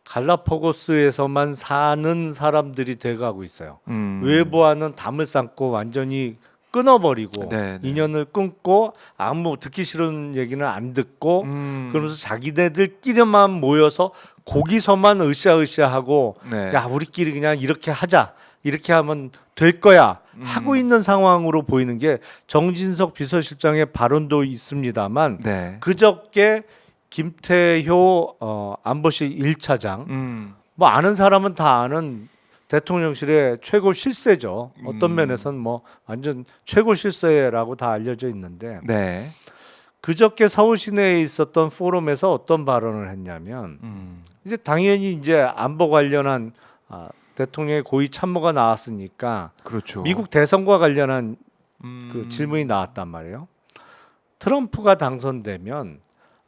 갈라파고스에서만 사는 사람들이 돼가고 있어요. 외부와는 담을 쌓고 완전히 끊어버리고 네, 네. 인연을 끊고 아무 듣기 싫은 얘기는 안 듣고 그러면서 자기네들끼리만 모여서 거기서만 으쌰으쌰하고 네. 야 우리끼리 그냥 이렇게 하자 이렇게 하면 될 거야 하고 있는 상황으로 보이는 게 정진석 비서실장의 발언도 있습니다만 네. 그저께 김태효 안보실 1차장 뭐 아는 사람은 다 아는 대통령실의 최고 실세죠. 어떤 면에서는 뭐 완전 최고 실세라고 다 알려져 있는데 네. 그저께 서울 시내에 있었던 포럼에서 어떤 발언을 했냐면 이제 당연히 이제 안보 관련한 대통령의 고위 참모가 나왔으니까 그렇죠. 미국 대선과 관련한 그 질문이 나왔단 말이에요. 트럼프가 당선되면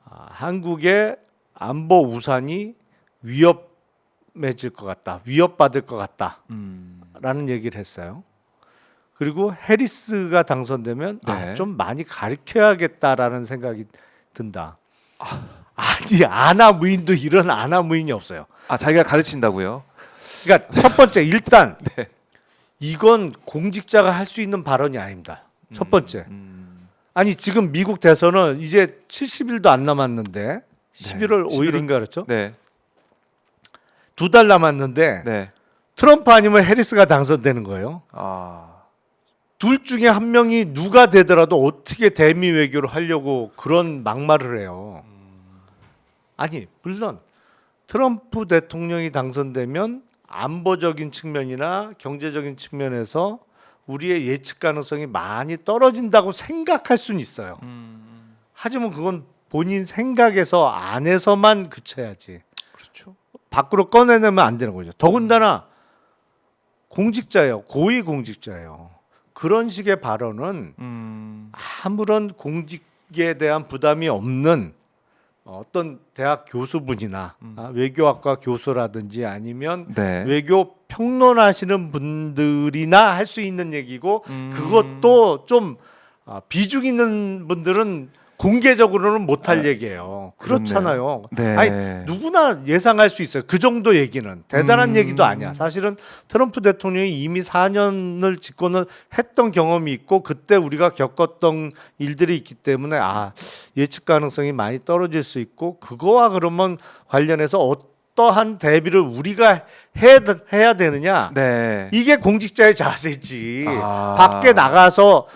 한국의 안보 우산이 위협해질 것 같다, 위협받을 것 같다라는 얘기를 했어요. 그리고 해리스가 당선되면 네. 좀 많이 가르쳐야겠다라는 생각이 든다. 아니 아나 무인도 이런 아나 무인이 없어요. 아 자기가 가르친다고요? 그러니까 첫 번째 일단 이건 공직자가 할 수 있는 발언이 아닙니다. 첫 번째. 아니 지금 미국 대선은 이제 70일도 안 남았는데 11월 5일인가 그렇죠? 네. 2달 남았는데 네. 트럼프 아니면 해리스가 당선되는 거예요. 아. 둘 중에 한 명이 누가 되더라도 어떻게 대미 외교를 하려고 그런 막말을 해요. 아니 물론 트럼프 대통령이 당선되면 안보적인 측면이나 경제적인 측면에서 우리의 예측 가능성이 많이 떨어진다고 생각할 수는 있어요. 하지만 그건 본인 생각에서 안에서만 그쳐야지. 그렇죠. 밖으로 꺼내내면 안 되는 거죠. 더군다나 공직자예요. 고위 공직자예요. 그런 식의 발언은 아무런 공직에 대한 부담이 없는 어떤 대학 교수분이나 외교학과 교수라든지 아니면 네. 외교 평론하시는 분들이나 할 수 있는 얘기고 그것도 좀 비중 있는 분들은 공개적으로는 못할 얘기예요. 그렇잖아요. 네. 아니 누구나 예상할 수 있어요. 그 정도 얘기는 대단한 얘기도 아니야. 사실은 트럼프 대통령이 이미 4년을 집권을 했던 경험이 있고 그때 우리가 겪었던 일들이 있기 때문에 예측 가능성이 많이 떨어질 수 있고 그거와 그러면 관련해서 어떠한 대비를 우리가 해야 되느냐. 네. 이게 공직자의 자세지. 아. 밖에 나가서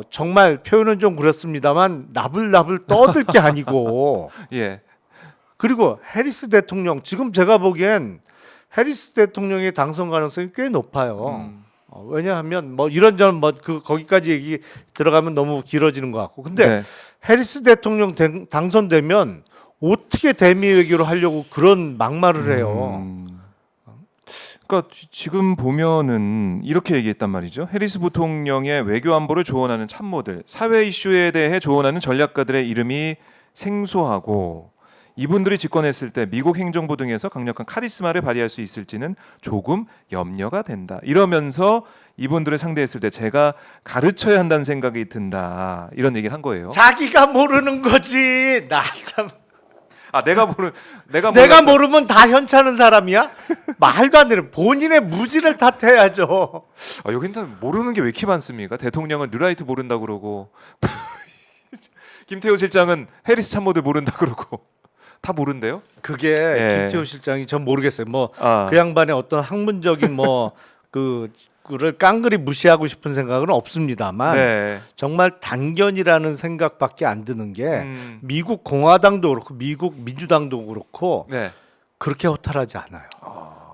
정말 표현은 좀 그렇습니다만 나불나불 떠들 게 아니고 예. 그리고 해리스 대통령 지금 제가 보기엔 해리스 대통령의 당선 가능성이 꽤 높아요. 왜냐하면 뭐 이런저런 거기까지 얘기 들어가면 너무 길어지는 것 같고 근데 네. 해리스 대통령 당선되면 어떻게 대미 외교를 하려고 그런 막말을 해요. 그러니까 지금 보면은 이렇게 얘기했단 말이죠. 해리스 부통령의 외교 안보를 조언하는 참모들, 사회 이슈에 대해 조언하는 전략가들의 이름이 생소하고 이분들이 집권했을 때 미국 행정부 등에서 강력한 카리스마를 발휘할 수 있을지는 조금 염려가 된다. 이러면서 이분들을 상대했을 때 제가 가르쳐야 한다는 생각이 든다. 이런 얘기를 한 거예요. 자기가 모르는 거지. 나 참. 내가 모르면 다 현찮은 사람이야? 말도 안 되는 본인의 무지를 탓해야죠. 여기는 모르는 게 왜 이렇게 많습니까? 대통령은 뉴라이트 모른다 그러고 김태호 실장은 해리스 참모들 모른다 그러고 다 모른대요? 그게 예. 김태호 실장이 전 모르겠어요. 뭐 아. 그 양반의 어떤 학문적인 그를 깡그리 무시하고 싶은 생각은 없습니다만 네. 정말 단견이라는 생각밖에 안 드는 게 미국 공화당도 그렇고 미국 민주당도 그렇고 네. 그렇게 허탈하지 않아요.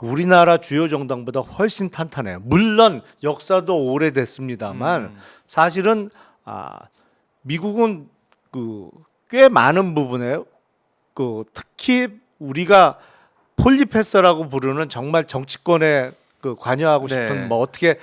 우리나라 주요 정당보다 훨씬 탄탄해요. 물론 역사도 오래됐습니다만 사실은 미국은 그 꽤 많은 부분에 그 특히 우리가 폴리패서라고 부르는 정말 정치권에 그 관여하고 네. 싶은 뭐 어떻게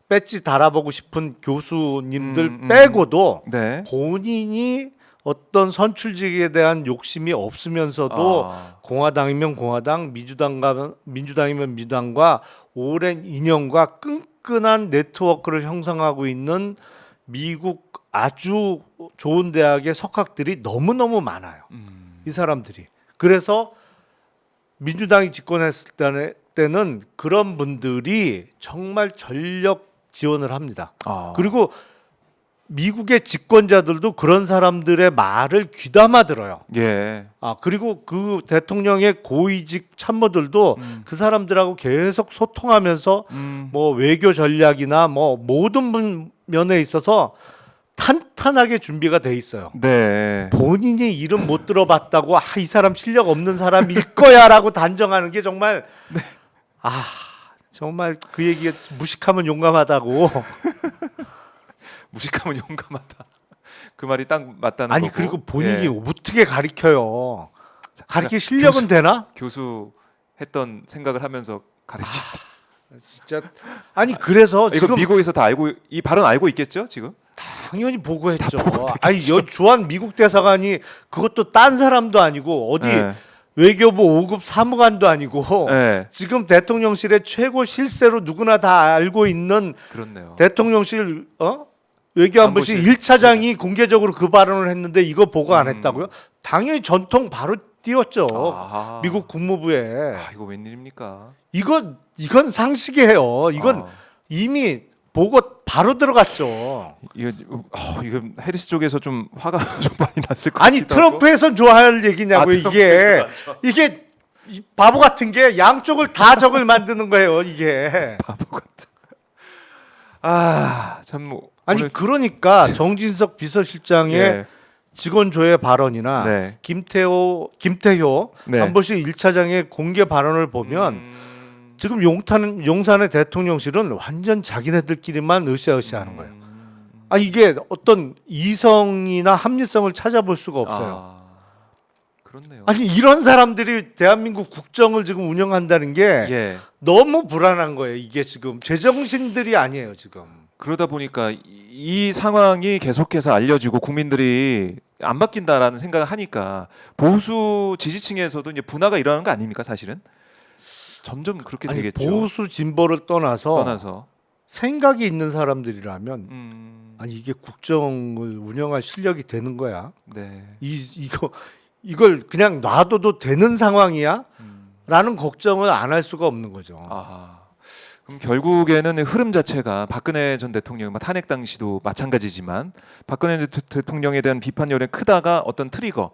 배지 달아보고 싶은 교수님들 음. 빼고도 네. 본인이 어떤 선출직에 대한 욕심이 없으면서도 공화당이면 공화당, 민주당이면 민주당과 오랜 인연과 끈끈한 네트워크를 형성하고 있는 미국 아주 좋은 대학의 석학들이 너무너무 많아요. 이 사람들이. 그래서 민주당이 집권했을 때는 그런 분들이 정말 전력 지원을 합니다. 그리고 미국의 집권자들도 그런 사람들의 말을 귀담아 들어요. 예. 그리고 그 대통령의 고위직 참모들도 그 사람들하고 계속 소통하면서 뭐 외교 전략이나 뭐 모든 면에 있어서 탄탄하게 준비가 돼 있어요. 네. 본인이 이름 못 들어봤다고 이 사람 실력 없는 사람일 거야라고 단정하는 게 정말 정말 그 얘기에 무식하면 용감하다고. 무식하면 용감하다. 그 말이 딱 맞다는 아니 거고. 그리고 본인이 예. 어떻게 가르쳐요? 가르칠 실력은 되나? 교수 했던 생각을 하면서 가르친다. 진짜 아니 그래서 이거 지금 미국에서 다 알고 이 발언 알고 있겠죠 지금? 당연히 보고했죠. 아니 주한 미국 대사관이 그것도 딴 사람도 아니고 어디 예. 외교부 5급 사무관도 아니고 예. 지금 대통령실의 최고 실세로 누구나 다 알고 있는 그렇네요. 대통령실 외교안보실 1차장이 공개적으로 그 발언을 했는데 이거 보고 안 했다고요? 당연히 전통 바로 띄웠죠. 미국 국무부에. 이거 웬일입니까? 이건 상식이에요. 이건 이미 보고 바로 들어갔죠. 이거 해리스 쪽에서 좀 화가 좀 많이 났을 것 아니 같기도 하고. 트럼프에선 좋아할 얘기냐고요. 이게 이 바보 같은 게 양쪽을 다 적을 만드는 거예요. 이게. 바보 같은. 참 뭐. 아니 오늘- 그러니까 정진석 비서실장의 예. 직원 조회 발언이나 네. 김태효 네. 안보실 1차장의 공개 발언을 보면 지금 용산의 대통령실은 완전 자기네들끼리만 으쌰으쌰하는 거예요. 이게 어떤 이성이나 합리성을 찾아볼 수가 없어요. 그렇네요. 아니 이런 사람들이 대한민국 국정을 지금 운영한다는 게 예. 너무 불안한 거예요. 이게 지금 제정신들이 아니에요 지금. 그러다 보니까 이 상황이 계속해서 알려지고 국민들이 안 바뀐다라는 생각을 하니까 보수 지지층에서도 이제 분화가 일어나는 거 아닙니까 사실은? 점점 그렇게 아니, 되겠죠. 보수 진보를 떠나서 생각이 있는 사람들이라면 아니 이게 국정을 운영할 실력이 되는 거야? 네. 이걸 그냥 놔둬도 되는 상황이야? 라는 걱정을 안 할 수가 없는 거죠. 그럼 결국에는 흐름 자체가 박근혜 전 대통령 탄핵 당시도 마찬가지지만 박근혜 대통령에 대한 비판 여론이 크다가 어떤 트리거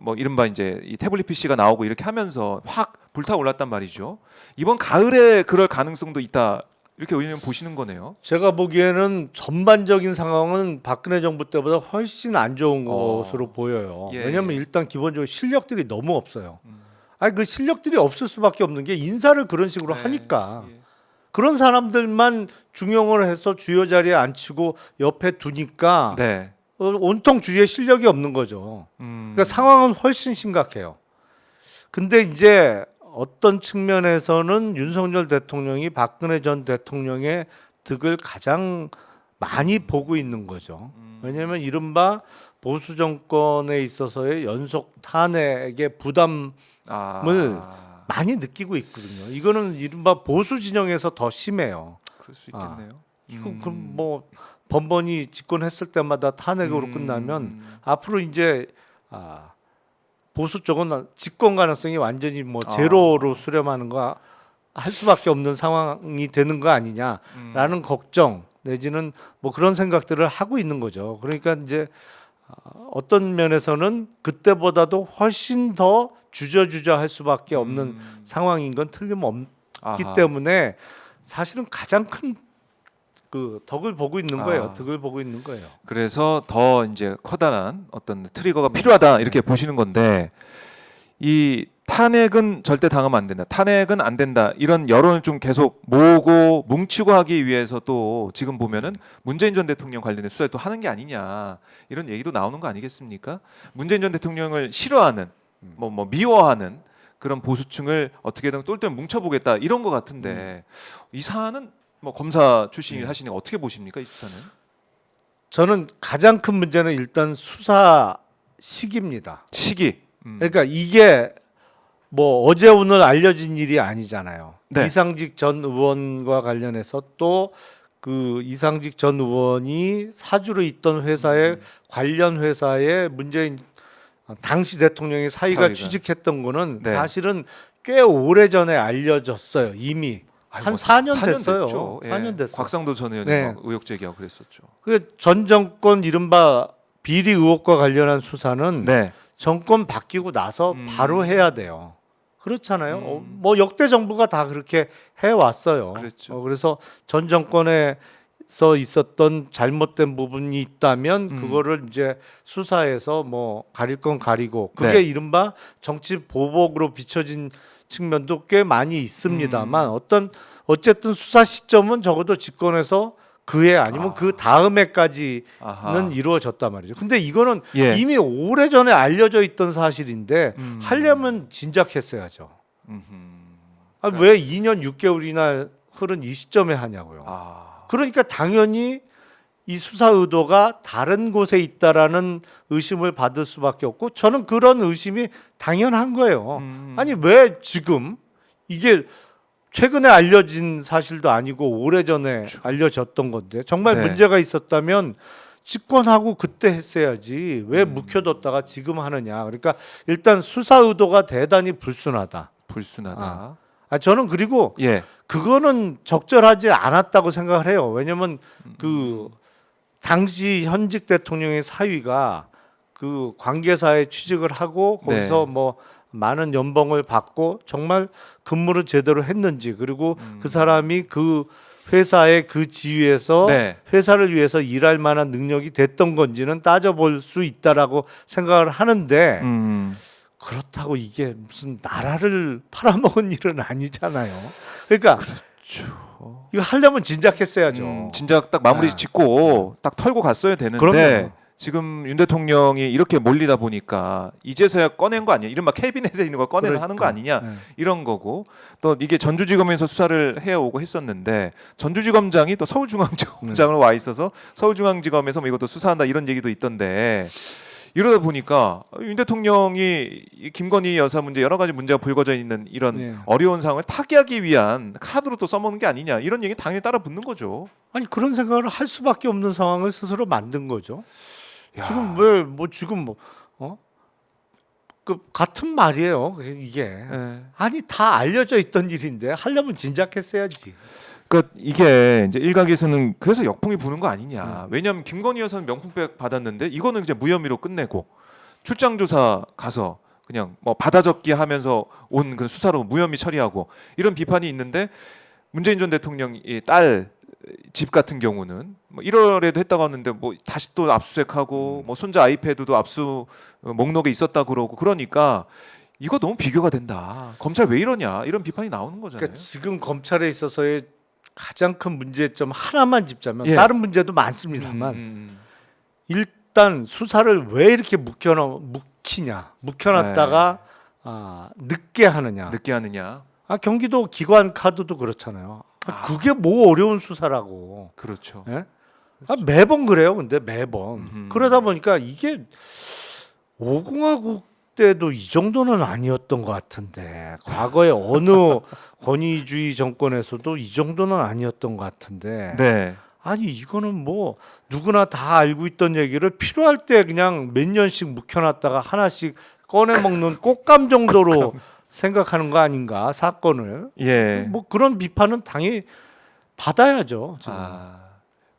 뭐 이른바 이제 이 태블릿 PC가 나오고 이렇게 하면서 확 불타올랐단 말이죠. 이번 가을에 그럴 가능성도 있다. 이렇게 의원님 보시는 거네요. 제가 보기에는 전반적인 상황은 박근혜 정부 때보다 훨씬 안 좋은 것으로 보여요. 예, 왜냐하면 일단 기본적으로 실력들이 너무 없어요. 아니 그 실력들이 없을 수밖에 없는 게 인사를 그런 식으로 하니까 그런 사람들만 중용을 해서 주요 자리에 앉히고 옆에 두니까 네. 온통 주위에 실력이 없는 거죠. 그러니까 상황은 훨씬 심각해요. 근데 이제 어떤 측면에서는 윤석열 대통령이 박근혜 전 대통령의 득을 가장 많이 보고 있는 거죠. 왜냐하면 이른바 보수 정권에 있어서의 연속 탄핵의 부담을 많이 느끼고 있거든요. 이거는 이른바 보수 진영에서 더 심해요. 그럴 수 있겠네요. 이거 그럼 뭐 번번이 집권했을 때마다 탄핵으로 끝나면 앞으로 이제 보수 쪽은 집권 가능성이 완전히 뭐 제로로 수렴하는 거 할 수밖에 없는 상황이 되는 거 아니냐라는 걱정 내지는 뭐 그런 생각들을 하고 있는 거죠. 그러니까 이제 어떤 면에서는 그때보다도 훨씬 더 주저주저할 수밖에 없는 상황인 건 틀림없기 때문에 사실은 가장 큰 그 덕을 보고 있는 거예요. 득을 보고 있는 거예요. 그래서 더 이제 커다란 어떤 트리거가 필요하다 이렇게 보시는 건데 이 탄핵은 절대 당하면 안 된다. 탄핵은 안 된다. 이런 여론을 좀 계속 모으고 뭉치고 하기 위해서 또 지금 보면은 문재인 전 대통령 관련된 수사를 또 하는 게 아니냐 이런 얘기도 나오는 거 아니겠습니까? 문재인 전 대통령을 싫어하는 뭐 미워하는 그런 보수층을 어떻게든 똘똘 뭉쳐보겠다 이런 거 같은데 이 사안은 뭐 검사 출신이 하시는 거 어떻게 보십니까 이 수사는? 저는 가장 큰 문제는 일단 수사 시기입니다. 시기. 그러니까 이게 뭐 어제 오늘 알려진 일이 아니잖아요. 네. 이상직 전 의원과 관련해서 또 그 이상직 전 의원이 사주로 있던 회사의 관련 회사에 문재인 당시 대통령의 사위가 사위가. 취직했던 거는 네. 사실은 꽤 오래 전에 알려졌어요. 이미 한 4년 됐어요. 됐죠. 4년 됐어요. 곽상도 전 의원이 네. 막 의혹 제기하고 그랬었죠. 그 전 정권 이른바 비리 의혹과 관련한 수사는 네. 정권 정권 바뀌고 나서 바로 해야 돼요. 그렇잖아요. 뭐 역대 정부가 다 그렇게 해 왔어요. 그랬죠. 그래서 전 정권에서 있었던 잘못된 부분이 있다면 그거를 이제 수사해서 뭐 가릴 건 가리고 그게 네. 이른바 정치 보복으로 비춰진 측면도 꽤 많이 있습니다만 어쨌든 수사 시점은 적어도 집권해서 그해 아니면 그 다음해까지는 아하. 이루어졌단 말이죠. 근데 이거는 예. 이미 오래 전에 알려져 있던 사실인데 하려면 진작했어야죠. 왜 2년 6개월이나 흐른 이 시점에 하냐고요. 아. 그러니까 당연히 이 수사 의도가 다른 곳에 있다라는 의심을 받을 수밖에 없고 저는 그런 의심이 당연한 거예요. 아니 왜 지금 이게 최근에 알려진 사실도 아니고 오래전에 알려졌던 건데 정말 네. 문제가 있었다면 집권하고 그때 했어야지 왜 묵혀뒀다가 지금 하느냐. 그러니까 일단 수사 의도가 대단히 불순하다. 불순하다. 저는 그리고 예. 그거는 적절하지 않았다고 생각을 해요. 왜냐하면 그 당시 현직 대통령의 사위가 그 관계사에 취직을 하고 거기서 네. 뭐 많은 연봉을 받고 정말 근무를 제대로 했는지 그리고 그 사람이 그 회사의 그 지위에서 네. 회사를 위해서 일할 만한 능력이 됐던 건지는 따져볼 수 있다라고 생각을 하는데 그렇다고 이게 무슨 나라를 팔아먹은 일은 아니잖아요. 그러니까 이거 하려면 진작했어야죠. 진작 딱 마무리 네. 짓고 딱 털고 갔어야 되는데 그럼요. 지금 윤 대통령이 이렇게 몰리다 보니까 이제서야 꺼낸 거 아니야? 이른바 캐비넷에 있는 걸 꺼내서 그러니까. 하는 거 아니냐? 네. 이런 거고 또 이게 전주지검에서 수사를 해오고 했었는데 전주지검장이 또 서울중앙지검장으로 와 있어서 서울중앙지검에서 뭐 이것도 수사한다 이런 얘기도 있던데 이러다 보니까 윤 대통령이 이 김건희 여사 문제 여러 가지 문제가 불거져 있는 이런 네. 어려운 상황을 타개하기 위한 카드로 또 써먹는 게 아니냐 이런 얘기 당연히 따라 붙는 거죠. 아니 그런 생각을 할 수밖에 없는 상황을 스스로 만든 거죠. 야. 지금 왜 뭐 지금 그 같은 말이에요. 이게 예. 아니 다 알려져 있던 일인데 하려면 진작했어야지. 그러니까 이게 이제 일각에서는 그래서 역풍이 부는 거 아니냐. 왜냐하면 김건희 여사는 명품백 받았는데 이거는 이제 무혐의로 끝내고 출장 조사 가서 그냥 뭐 받아적기 하면서 온 그 수사로 무혐의 처리하고 이런 비판이 있는데 문재인 전 대통령이 딸 집 같은 경우는 뭐 1월에도 했다고 하는데 뭐 다시 또 압수수색하고 뭐 손자 아이패드도 압수 목록에 있었다 그러고 그러니까 이거 너무 비교가 된다. 검찰 왜 이러냐 이런 비판이 나오는 거잖아요. 그러니까 지금 검찰에 있어서의 가장 큰 문제점 하나만 짚자면 예. 다른 문제도 많습니다만 일단 수사를 왜 이렇게 묵혀놨다가 늦게 하느냐. 늦게 하느냐. 경기도 기관 카드도 그렇잖아요. 그게 뭐 어려운 수사라고. 그렇죠. 예? 매번 그래요. 근데 매번 그러다 보니까 이게 5공화국 때도 이 정도는 아니었던 것 같은데 과거에 어느 권위주의 정권에서도 이 정도는 아니었던 것 같은데 네. 아니 이거는 뭐 누구나 다 알고 있던 얘기를 필요할 때 그냥 몇 년씩 묵혀놨다가 하나씩 꺼내 먹는 꽃감 정도로 생각하는 거 아닌가 사건을. 예. 뭐 그런 비판은 당연히 받아야죠. 지금.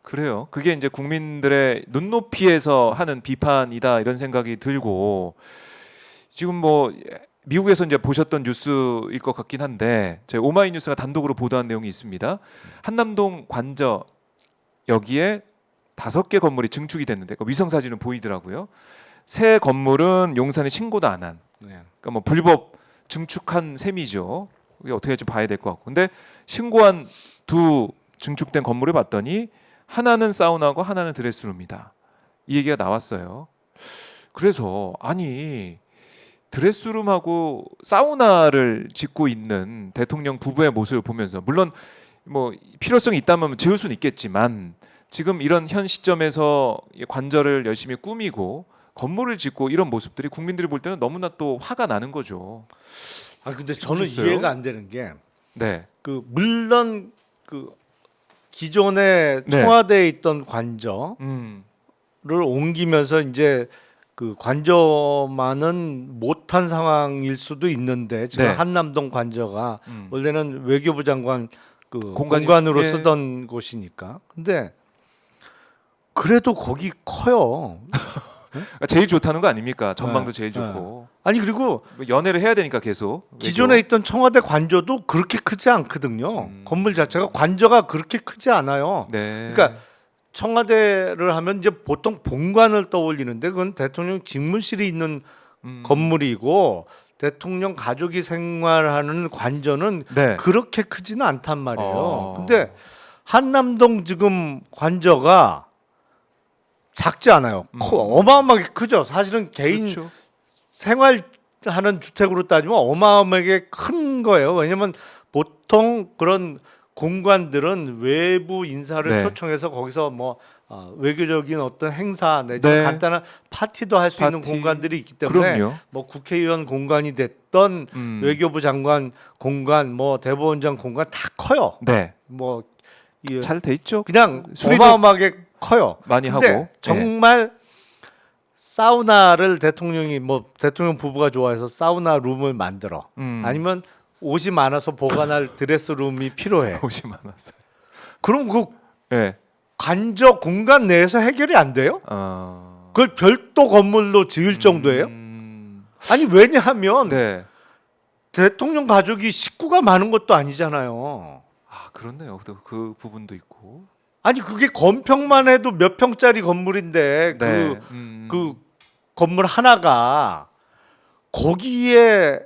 그래요. 그게 이제 국민들의 눈높이에서 하는 비판이다 이런 생각이 들고 지금 뭐 미국에서 이제 보셨던 뉴스일 것 같긴 한데 저희 오마이뉴스가 단독으로 보도한 내용이 있습니다. 한남동 관저 여기에 5개 건물이 증축이 됐는데 그 위성 사진은 보이더라고요. 새 건물은 용산에 신고도 안 한. 네. 그러니까 뭐 불법 증축한 셈이죠. 이게 어떻게 좀 봐야 될 것 같고. 근데 신고한 두 증축된 건물을 봤더니 하나는 사우나고 하나는 드레스룸이다. 이 얘기가 나왔어요. 그래서 아니 드레스룸하고 사우나를 짓고 있는 대통령 부부의 모습을 보면서 물론 뭐 필요성이 있다면 지을 수는 있겠지만 지금 이런 현 시점에서 관절을 열심히 꾸미고 건물을 짓고 이런 모습들이 국민들이 볼 때는 너무나 또 화가 나는 거죠. 아 근데 저는 보셨어요? 이해가 안 되는 게 네. 그 물론 그 기존에 네. 청와대에 있던 관저를 음. 옮기면서 이제 그 관저만은 못한 상황일 수도 있는데 지금 네. 한남동 관저가 원래는 외교부 장관 그 공간이- 공간으로 예. 쓰던 곳이니까. 근데 그래도 거기 커요. 그러니까 제일 좋다는 거 아닙니까? 전망도 네. 제일 좋고 아니 그리고 뭐 연애를 해야 되니까 계속 기존에 외교. 있던 청와대 관저도 그렇게 크지 않거든요. 건물 자체가 관저가 그렇게 크지 않아요. 네. 그러니까 청와대를 하면 이제 보통 본관을 떠올리는데 그건 대통령 집무실이 있는 건물이고 대통령 가족이 생활하는 관저는 네. 그렇게 크지는 않단 말이에요. 어. 근데 한남동 지금 관저가 작지 않아요. 어마어마하게 크죠. 사실은 개인 그렇죠. 생활하는 주택으로 따지면 어마어마하게 큰 거예요. 왜냐면 보통 그런 공간들은 외부 인사를 네. 초청해서 거기서 뭐 외교적인 어떤 행사 내지는 네. 간단한 파티도 할 수 있는 파티. 공간들이 있기 때문에 그럼요. 뭐 국회의원 공간이 됐던 외교부 장관 공간, 뭐 대법원장 공간 다 커요. 네. 뭐 이- 잘 돼 있죠. 그냥 수리도 어마어마하게 커요. 많이 근데 하고. 정말 사우나를 대통령이 뭐 대통령 부부가 좋아해서 사우나 룸을 만들어. 아니면 옷이 많아서 보관할 드레스룸이 필요해. 옷이 많았어요. 그럼 그 네. 관저 공간 내에서 해결이 안 돼요? 어. 그걸 별도 건물로 지을 정도예요? 아니 왜냐하면 네. 대통령 가족이 식구가 많은 것도 아니잖아요. 아 그렇네요. 그 부분도 있고. 아니 그게 건평만 해도 몇 평짜리 건물인데 네. 그 건물 하나가 거기에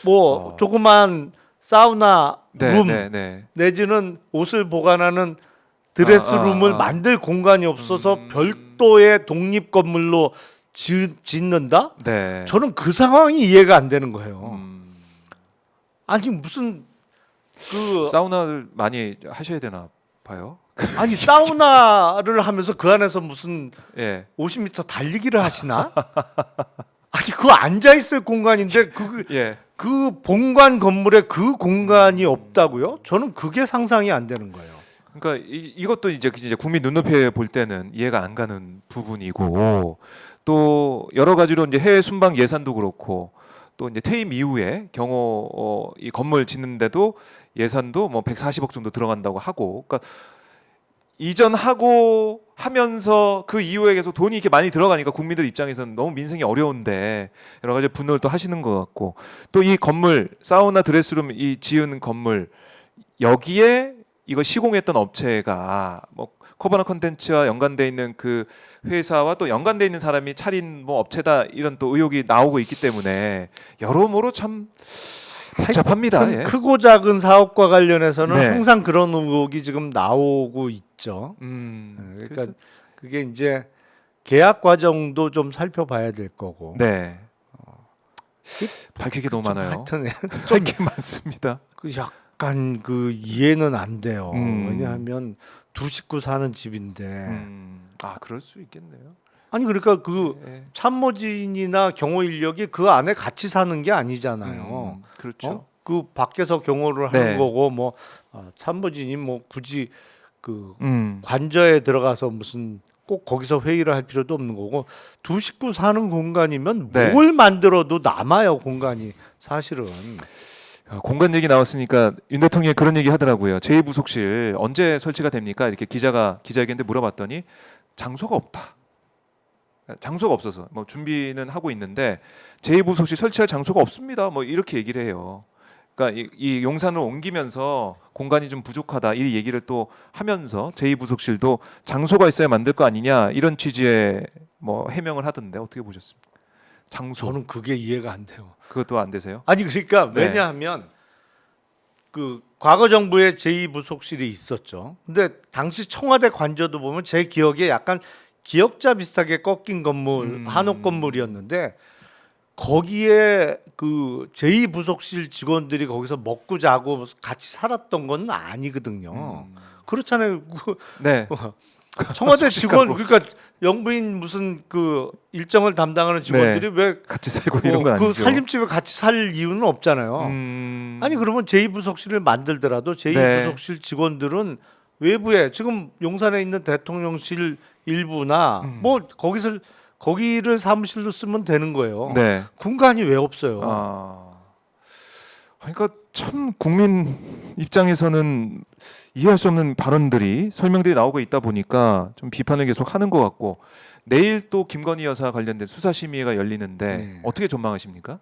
뭐 조그만 사우나 네, 룸 네, 네. 내지는 옷을 보관하는 드레스룸을 아. 만들 공간이 없어서 별도의 독립 건물로 짓는다? 네. 저는 그 상황이 이해가 안 되는 거예요. 아니 무슨 그 사우나를 많이 하셔야 되나 봐요. 아니 사우나를 하면서 그 안에서 무슨 예. 50m 달리기를 하시나? 아니 그거 앉아 있을 공간인데 예. 그 본관 건물에 그 공간이 없다고요? 저는 그게 상상이 안 되는 거예요. 그러니까 이것도 이제 국민 눈높이에 볼 때는 이해가 안 가는 부분이고 또 여러 가지로 이제 해외 순방 예산도 그렇고 또 이제 퇴임 이후에 경호 이 건물 짓는데도 예산도 뭐 140억 정도 들어간다고 하고 그러니까 이전하고 하면서 그 이후에 계속 돈이 이렇게 많이 들어가니까 국민들 입장에서는 너무 민생이 어려운데 여러 가지 분노를 또 하시는 것 같고 또 이 건물 사우나 드레스룸 이 지은 건물 여기에 이거 시공했던 업체가 뭐 코바나 컨텐츠와 연관돼 있는 그 회사와 또 연관돼 있는 사람이 차린 뭐 업체다 이런 또 의혹이 나오고 있기 때문에 여러모로 참 복잡합니다. 하여튼 예. 크고 작은 사업과 관련해서는 네. 항상 그런 의혹이 지금 나오고 있죠. 그러니까 그래서- 그게 이제 계약 과정도 좀 살펴봐야 될 거고. 네. 밝힐 게 너무 많아요. 하여튼 할 게 많습니다. 그 약간 그 이해는 안 돼요. 음. 왜냐하면 두 식구 사는 집인데 아 그럴 수 있겠네요. 아니 그러니까 그 예. 참모진이나 경호 인력이 그 안에 같이 사는 게 아니잖아요. 그렇죠. 어? 그 밖에서 경호를 하는 네. 거고 뭐 참모진이 뭐 굳이 그 음. 관저에 들어가서 무슨 꼭 거기서 회의를 할 필요도 없는 거고 두 식구 사는 공간이면 네. 뭘 만들어도 남아요 공간이 사실은. 공간 얘기 나왔으니까 윤 대통령이 그런 얘기 하더라고요. 제2부속실 언제 설치가 됩니까? 이렇게 기자회견 때 물어봤더니 장소가 없다. 장소가 없어서 뭐 준비는 하고 있는데 제2부속실 설치할 장소가 없습니다. 뭐 이렇게 얘기를 해요. 그러니까 이 용산을 옮기면서 공간이 좀 부족하다 이 얘기를 또 하면서 제2부속실도 장소가 있어야 만들 거 아니냐 이런 취지의 뭐 해명을 하던데 어떻게 보셨습니까? 장소 저는 그게 이해가 안 돼요. 그것도 안 되세요? 아니 그러니까 네. 왜냐하면 그 과거 정부에 제2부속실이 있었죠. 근데 당시 청와대 관저도 보면 제 기억에 약간 기역자 비슷하게 꺾인 건물, 한옥 건물이었는데 거기에 그 제2부속실 직원들이 거기서 먹고 자고 같이 살았던 건 아니거든요. 그렇잖아요. 그 네. 청와대 직원 숙식하고. 그러니까 영부인 무슨 그 일정을 담당하는 직원들이 왜 같이 살고 이런 건 그 아니죠. 살림집에 같이 살 이유는 없잖아요. 아니 그러면 제2부속실을 만들더라도 제2부속실 직원들은 외부에 지금 용산에 있는 대통령실 일부나 뭐 거기를 사무실로 쓰면 되는 거예요. 네. 공간이 왜 없어요? 그러니까 참 국민 입장에서는 이해할 수 없는 발언들이 설명들이 나오고 있다 보니까 좀 비판을 계속 하는 것 같고 내일 또 김건희 여사 관련된 수사심의회가 열리는데 네. 어떻게 전망하십니까?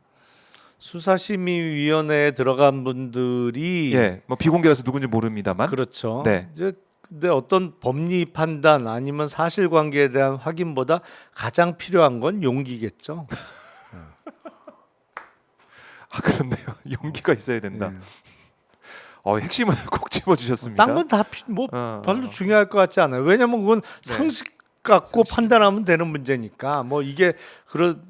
수사심의위원회에 들어간 분들이 예, 뭐 비공개라서 누군지 모릅니다만. 그렇죠. 네. 이제 근데 어떤 법리 판단 아니면 사실관계에 대한 확인보다 가장 필요한 건 용기겠죠. 아 그렇네요. 용기가 있어야 된다. 네. 핵심을 꼭 집어주셨습니다. 딴 건 다 뭐 어. 별로 중요할 것 같지 않아요. 왜냐면 그건 네. 상식 갖고 판단하면 되는 문제니까. 뭐 이게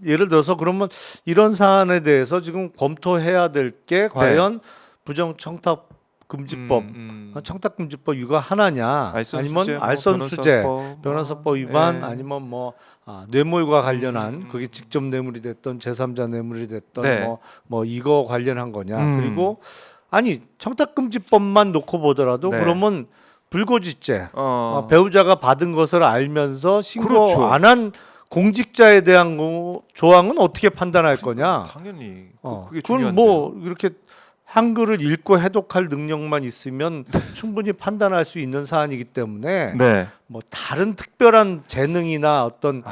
예를 들어서 그러면 이런 사안에 대해서 지금 검토해야 될 게 과연 부정청탁 금지법, 청탁금지법 이거 하나냐, 아니면 알선수재, 변호사법 위반, 네. 아니면 뭐 뇌물과 관련한 그게 직접 뇌물이 됐던 제3자 뇌물이 됐던 네. 뭐 이거 관련한 거냐. 그리고 아니 청탁금지법만 놓고 보더라도 네. 그러면 불고지죄, 배우자가 받은 것을 알면서 신고 그렇죠. 안 한 공직자에 대한 조항은 어떻게 판단할 거냐? 당연히 그건 그게 중요한데. 뭐 이렇게 한글을 읽고 해독할 능력만 있으면 충분히 판단할 수 있는 사안이기 때문에 네. 뭐 다른 특별한 재능이나 어떤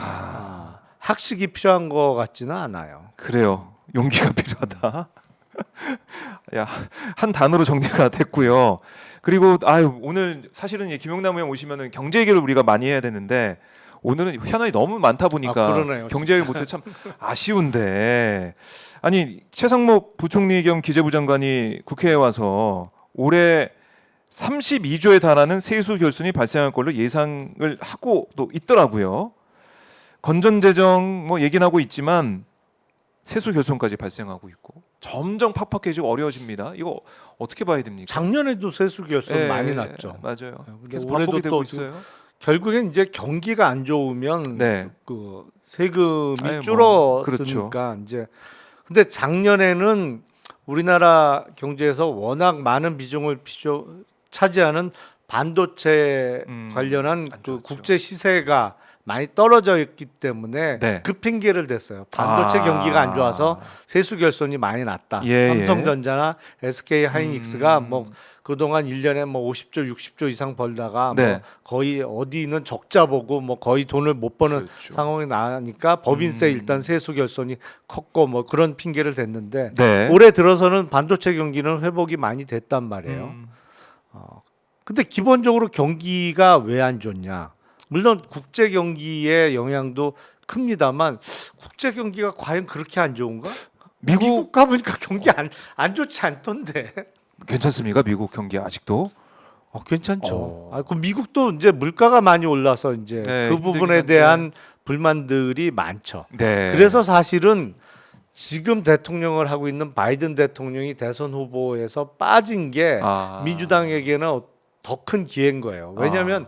학식이 필요한 것 같지는 않아요. 그래요. 용기가 필요하다. 야, 한 단어로 정리가 됐고요. 그리고 오늘 사실은 김용남 의원 오시면은 경제 얘기를 우리가 많이 해야 되는데 오늘은 현안이 너무 많다 보니까 그러네요, 경제 얘기 못해 참 아쉬운데 아니 최상목 부총리 겸 기재부 장관이 국회에 와서 올해 32조에 달하는 세수 결손이 발생할 걸로 예상을 하고 또 있더라고요. 건전재정 뭐 얘기는 하고 있지만 세수 결손까지 발생하고 있고 점점 팍팍해지고 어려워집니다. 이거 어떻게 봐야 됩니까? 작년에도 세수 결손 많이 났죠. 맞아요. 근데 계속 올해도 반복이 되고 또 있어요. 결국엔 이제 경기가 안 좋으면 네. 그 세금이 아유, 뭐, 줄어드니까 그렇죠. 이제 근데 작년에는 우리나라 경제에서 워낙 많은 비중을 차지하는 반도체 관련한 안 그 좋았죠. 국제 시세가 많이 떨어져 있기 때문에 네. 그 핑계를 댔어요. 반도체 경기가 안 좋아서 세수 결손이 많이 났다. 예, 삼성전자나 SK 하이닉스가 뭐 그동안 1년에 뭐 50조, 60조 이상 벌다가 네. 뭐 거의 어디는 적자 보고 뭐 거의 돈을 못 버는 그렇죠. 상황이 나니까 법인세 일단 세수 결손이 컸고 뭐 그런 핑계를 댔는데 네. 올해 들어서는 반도체 경기는 회복이 많이 됐단 말이에요. 근데 기본적으로 경기가 왜 안 좋냐? 물론 국제 경기의 영향도 큽니다만 국제 경기가 과연 그렇게 안 좋은가? 미국 가보니까 경기 안 좋지 않던데. 괜찮습니까? 미국 경기 아직도? 괜찮죠. 그 미국도 이제 물가가 많이 올라서 이제 네, 그 힘들긴 부분에 한데. 대한 불만들이 많죠. 네. 그래서 사실은 지금 대통령을 하고 있는 바이든 대통령이 대선 후보에서 빠진 게 민주당에게는 더 큰 기회인 거예요. 왜냐하면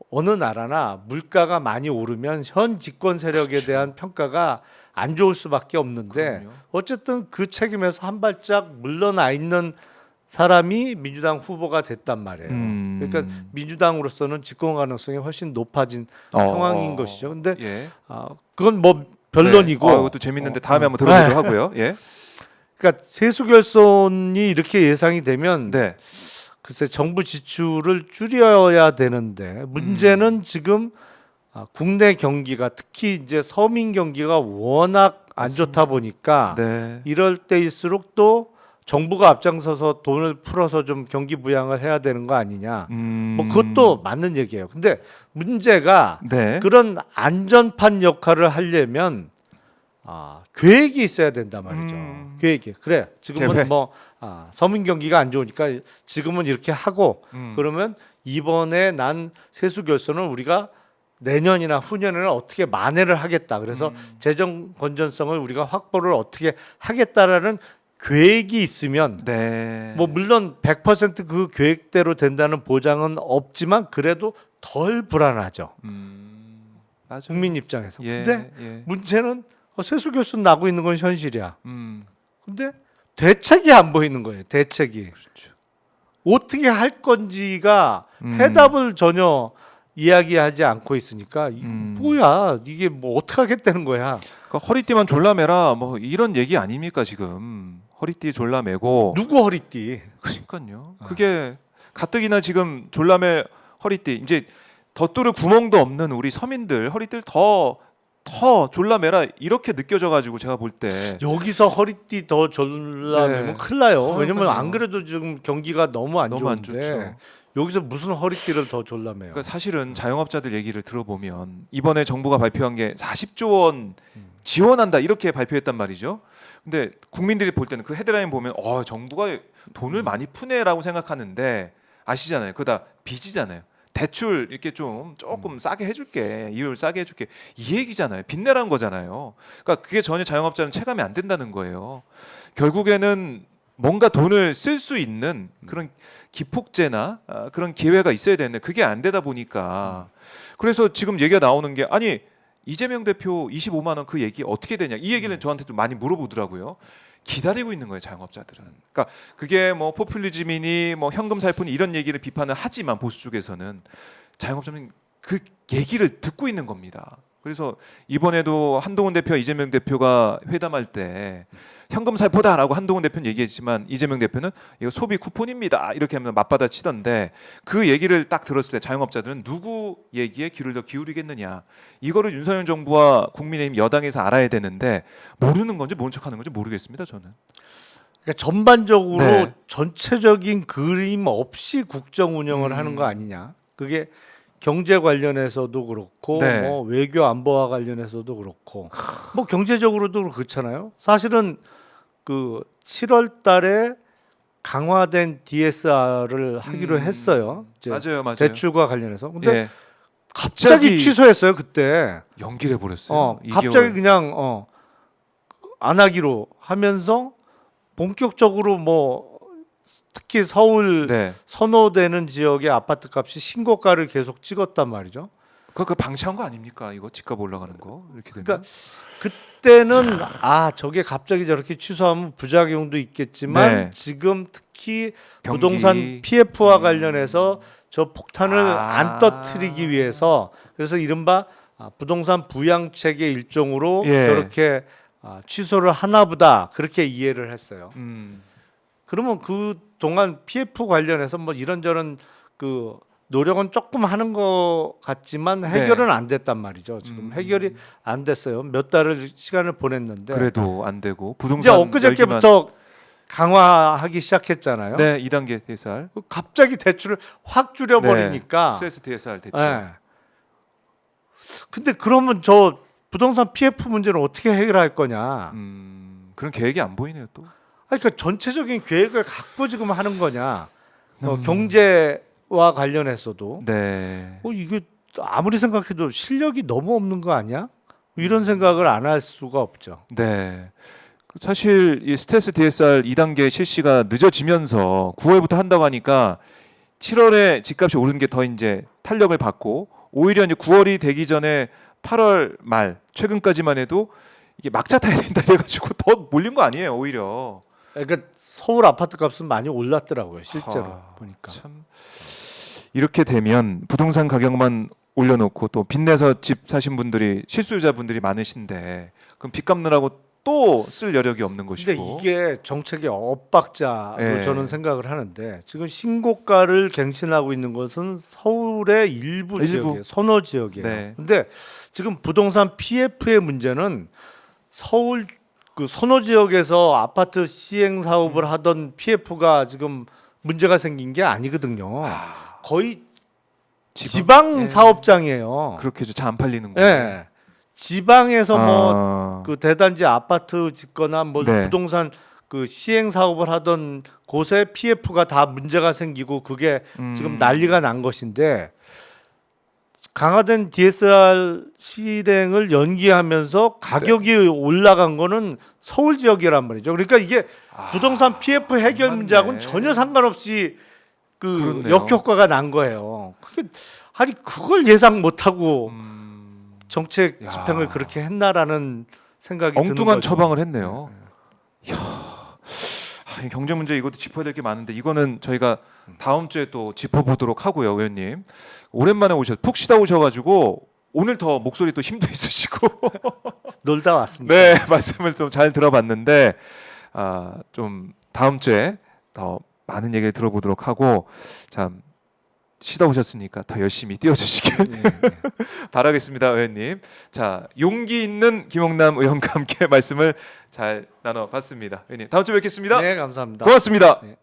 어느 나라나 물가가 많이 오르면 현 집권 세력에 그렇죠. 대한 평가가 안 좋을 수밖에 없는데 그럼요. 어쨌든 그 책임에서 한 발짝 물러나 있는 사람이 민주당 후보가 됐단 말이에요. 그러니까 민주당으로서는 집권 가능성이 훨씬 높아진 상황인 것이죠. 근데 예. 그건 뭐 변론이고. 네. 이것도 재밌는데 다음에 한번 들어보도록 하고요. 예. 그러니까 세수 결손이 이렇게 예상이 되면 네. 글쎄 정부 지출을 줄여야 되는데 문제는 지금 국내 경기가 특히 이제 서민 경기가 워낙 안 좋다 보니까 네. 이럴 때일수록 또 정부가 앞장서서 돈을 풀어서 좀 경기 부양을 해야 되는 거 아니냐. 뭐 그것도 맞는 얘기예요. 근데 문제가 네. 그런 안전판 역할을 하려면 계획이 있어야 된단 말이죠. 계획이. 그래. 지금은 계획. 뭐 서민 경기가 안 좋으니까 지금은 이렇게 하고 그러면 이번에 난 세수 결손을 우리가 내년이나 후년에는 어떻게 만회를 하겠다. 그래서 재정 건전성을 우리가 확보를 어떻게 하겠다라는 계획이 있으면 네. 뭐 물론 100%그 계획대로 된다는 보장은 없지만 그래도 덜 불안하죠. 맞아요. 국민 입장에서. 예, 근데 예. 문제는 세수 결손 나고 있는 건 현실이야. 음, 근데 대책이 안 보이는 거예요. 대책이. 그렇죠. 어떻게 할 건지가 해답을 전혀 이야기하지 않고 있으니까 뭐야 이게 뭐 어떻게 하겠다는 거야. 그러니까 허리띠만 졸라매라 뭐 이런 얘기 아닙니까 지금? 허리띠 졸라매고. 누구 허리띠? 그러니까요. 그게 가뜩이나 지금 졸라매 허리띠 이제 덧뚫을 구멍도 없는 우리 서민들 허리띠를 더 졸라매라 이렇게 느껴져 가지고 제가 볼 때 여기서 허리띠 더 졸라매면 네. 큰일 나요. 그러니까요. 왜냐면 안 그래도 지금 경기가 너무 안 너무 안 좋은데 좋죠. 여기서 무슨 허리띠를 더 졸라매요. 그러니까 사실은 자영업자들 얘기를 들어보면 이번에 정부가 발표한 게 40조 원 지원한다 이렇게 발표했단 말이죠. 근데 국민들이 볼 때는 그 헤드라인 보면 정부가 돈을 많이 푸네라고 생각하는데 아시잖아요. 그다 빚이잖아요. 대출 이렇게 조금 싸게 해줄게, 이율 싸게 해줄게 이 얘기잖아요. 빚내라는 거잖아요. 그러니까 그게 전혀 자영업자는 체감이 안 된다는 거예요. 결국에는 뭔가 돈을 쓸 수 있는 그런 기폭제나 그런 기회가 있어야 되는데 그게 안 되다 보니까 그래서 지금 얘기가 나오는 게 아니 이재명 대표 25만 원 그 얘기 어떻게 되냐 이 얘기를 저한테 좀 많이 물어보더라고요. 기다리고 있는 거예요 자영업자들은. 그러니까 그게 뭐 포퓰리즘이니 뭐 현금 살포니 이런 얘기를 비판을 하지만 보수 쪽에서는 자영업자는 그 얘기를 듣고 있는 겁니다. 그래서 이번에도 한동훈 대표와 이재명 대표가 회담할 때 현금 살포다라고 한동훈 대표는 얘기했지만 이재명 대표는 이거 소비 쿠폰입니다 이렇게 하면 맞받아 치던데 그 얘기를 딱 들었을 때 자영업자들은 누구 얘기에 귀를 더 기울이겠느냐 이거를 윤석열 정부와 국민의힘 여당에서 알아야 되는데 모르는 건지 모른 척하는 건지 모르겠습니다 저는. 그러니까 전반적으로 네. 전체적인 그림 없이 국정 운영을 하는 거 아니냐. 그게 경제 관련해서도 그렇고 네. 뭐 외교 안보와 관련해서도 그렇고 뭐 경제적으로도 그렇잖아요. 사실은 그 7월 달에 강화된 DSR을 하기로 했어요. 이제 맞아요. 대출과 관련해서. 근데 예. 갑자기 취소했어요, 그때. 연기를 해버렸어요. 갑자기 그냥 안 하기로 하면서 본격적으로 뭐 특히 서울 네. 선호되는 지역의 아파트 값이 신고가를 계속 찍었단 말이죠. 그 방치한 거 아닙니까? 이거 집값 올라가는 거 이렇게 되면. 그러니까 그때는 저게 갑자기 저렇게 취소하면 부작용도 있겠지만 네. 지금 특히 경기. 부동산 PF와 관련해서 저 폭탄을 안 아. 터뜨리기 위해서 그래서 이른바 부동산 부양책의 일종으로 예. 저렇게 취소를 하나보다 그렇게 이해를 했어요. 그러면 그 동안 PF 관련해서 뭐 이런저런 그 노력은 조금 하는 것 같지만 해결은 안 됐단 말이죠. 지금 해결이 안 됐어요. 몇 달을 시간을 보냈는데 그래도 안 되고 이제 부동산 엊그저께부터 강화하기 시작했잖아요. 네, 2단계 DSR. 갑자기 대출을 확 줄여버리니까. 네, 스트레스 DSR 대출. 네. 근데 그러면 저 부동산 PF 문제는 어떻게 해결할 거냐? 그런 계획이 안 보이네요 또. 그러니까 전체적인 계획을 갖고 지금 하는 거냐? 경제와 관련해서도 네. 이게 아무리 생각해도 실력이 너무 없는 거 아니야? 이런 생각을 안 할 수가 없죠. 네. 사실 이 스트레스 DSR 2단계 실시가 늦어지면서 9월부터 한다고 하니까 7월에 집값이 오르는 게 더 이제 탄력을 받고 오히려 이제 9월이 되기 전에 8월 말 최근까지만 해도 이게 막차 타야 된다 해가지고 더 몰린 거 아니에요 오히려. 그러니까 서울 아파트 값은 많이 올랐더라고요 실제로 보니까. 참 이렇게 되면 부동산 가격만 올려놓고 또 빚내서 집 사신 분들이 실수요자분들이 많으신데 그럼 빚 갚느라고 또 쓸 여력이 없는 것이고. 근데 이게 정책의 엇박자로 예. 저는 생각을 하는데 지금 신고가를 갱신하고 있는 것은 서울의 일부 지역에 선호 지역이에요. 네. 근데 지금 부동산 PF의 문제는 서울 그 선호 지역에서 아파트 시행 사업을 하던 PF가 지금 문제가 생긴 게 아니거든요. 거의 지방 예. 사업장이에요. 그렇게 잘 안 팔리는 거. 예. 지방에서 뭐 아, 그 대단지 아파트 짓거나 뭐 네. 부동산 그 시행 사업을 하던 곳에 PF가 다 문제가 생기고 그게 지금 난리가 난 것인데 강화된 DSR 실행을 연기하면서 가격이 올라간 거는 서울 지역이란 말이죠. 그러니까 이게 부동산 PF 해결 맞네. 문제하고는 전혀 상관없이 그 그렇네요. 역효과가 난 거예요. 그게 아니 그걸 예상 못하고 정책 야. 집행을 그렇게 했나라는 생각이 드는 엉뚱한 거죠. 처방을 했네요. 이 경제 문제 이것도 짚어야 될 게 많은데 이거는 저희가 다음 주에 또 짚어보도록 하고요, 의원님. 오랜만에 푹 쉬다 오셔가지고 오늘 더 목소리 또 힘도 있으시고 놀다 왔습니다. 네 말씀을 좀 잘 들어봤는데 좀 다음 주에 더 많은 얘기를 들어보도록 하고 참 쉬다 오셨으니까 더 열심히 뛰어주시길 바라겠습니다, 의원님. 자 용기 있는 김홍남 의원과 함께 말씀을 잘 나눠봤습니다. 의원님 다음 주에 뵙겠습니다. 네, 감사합니다. 고맙습니다. 네.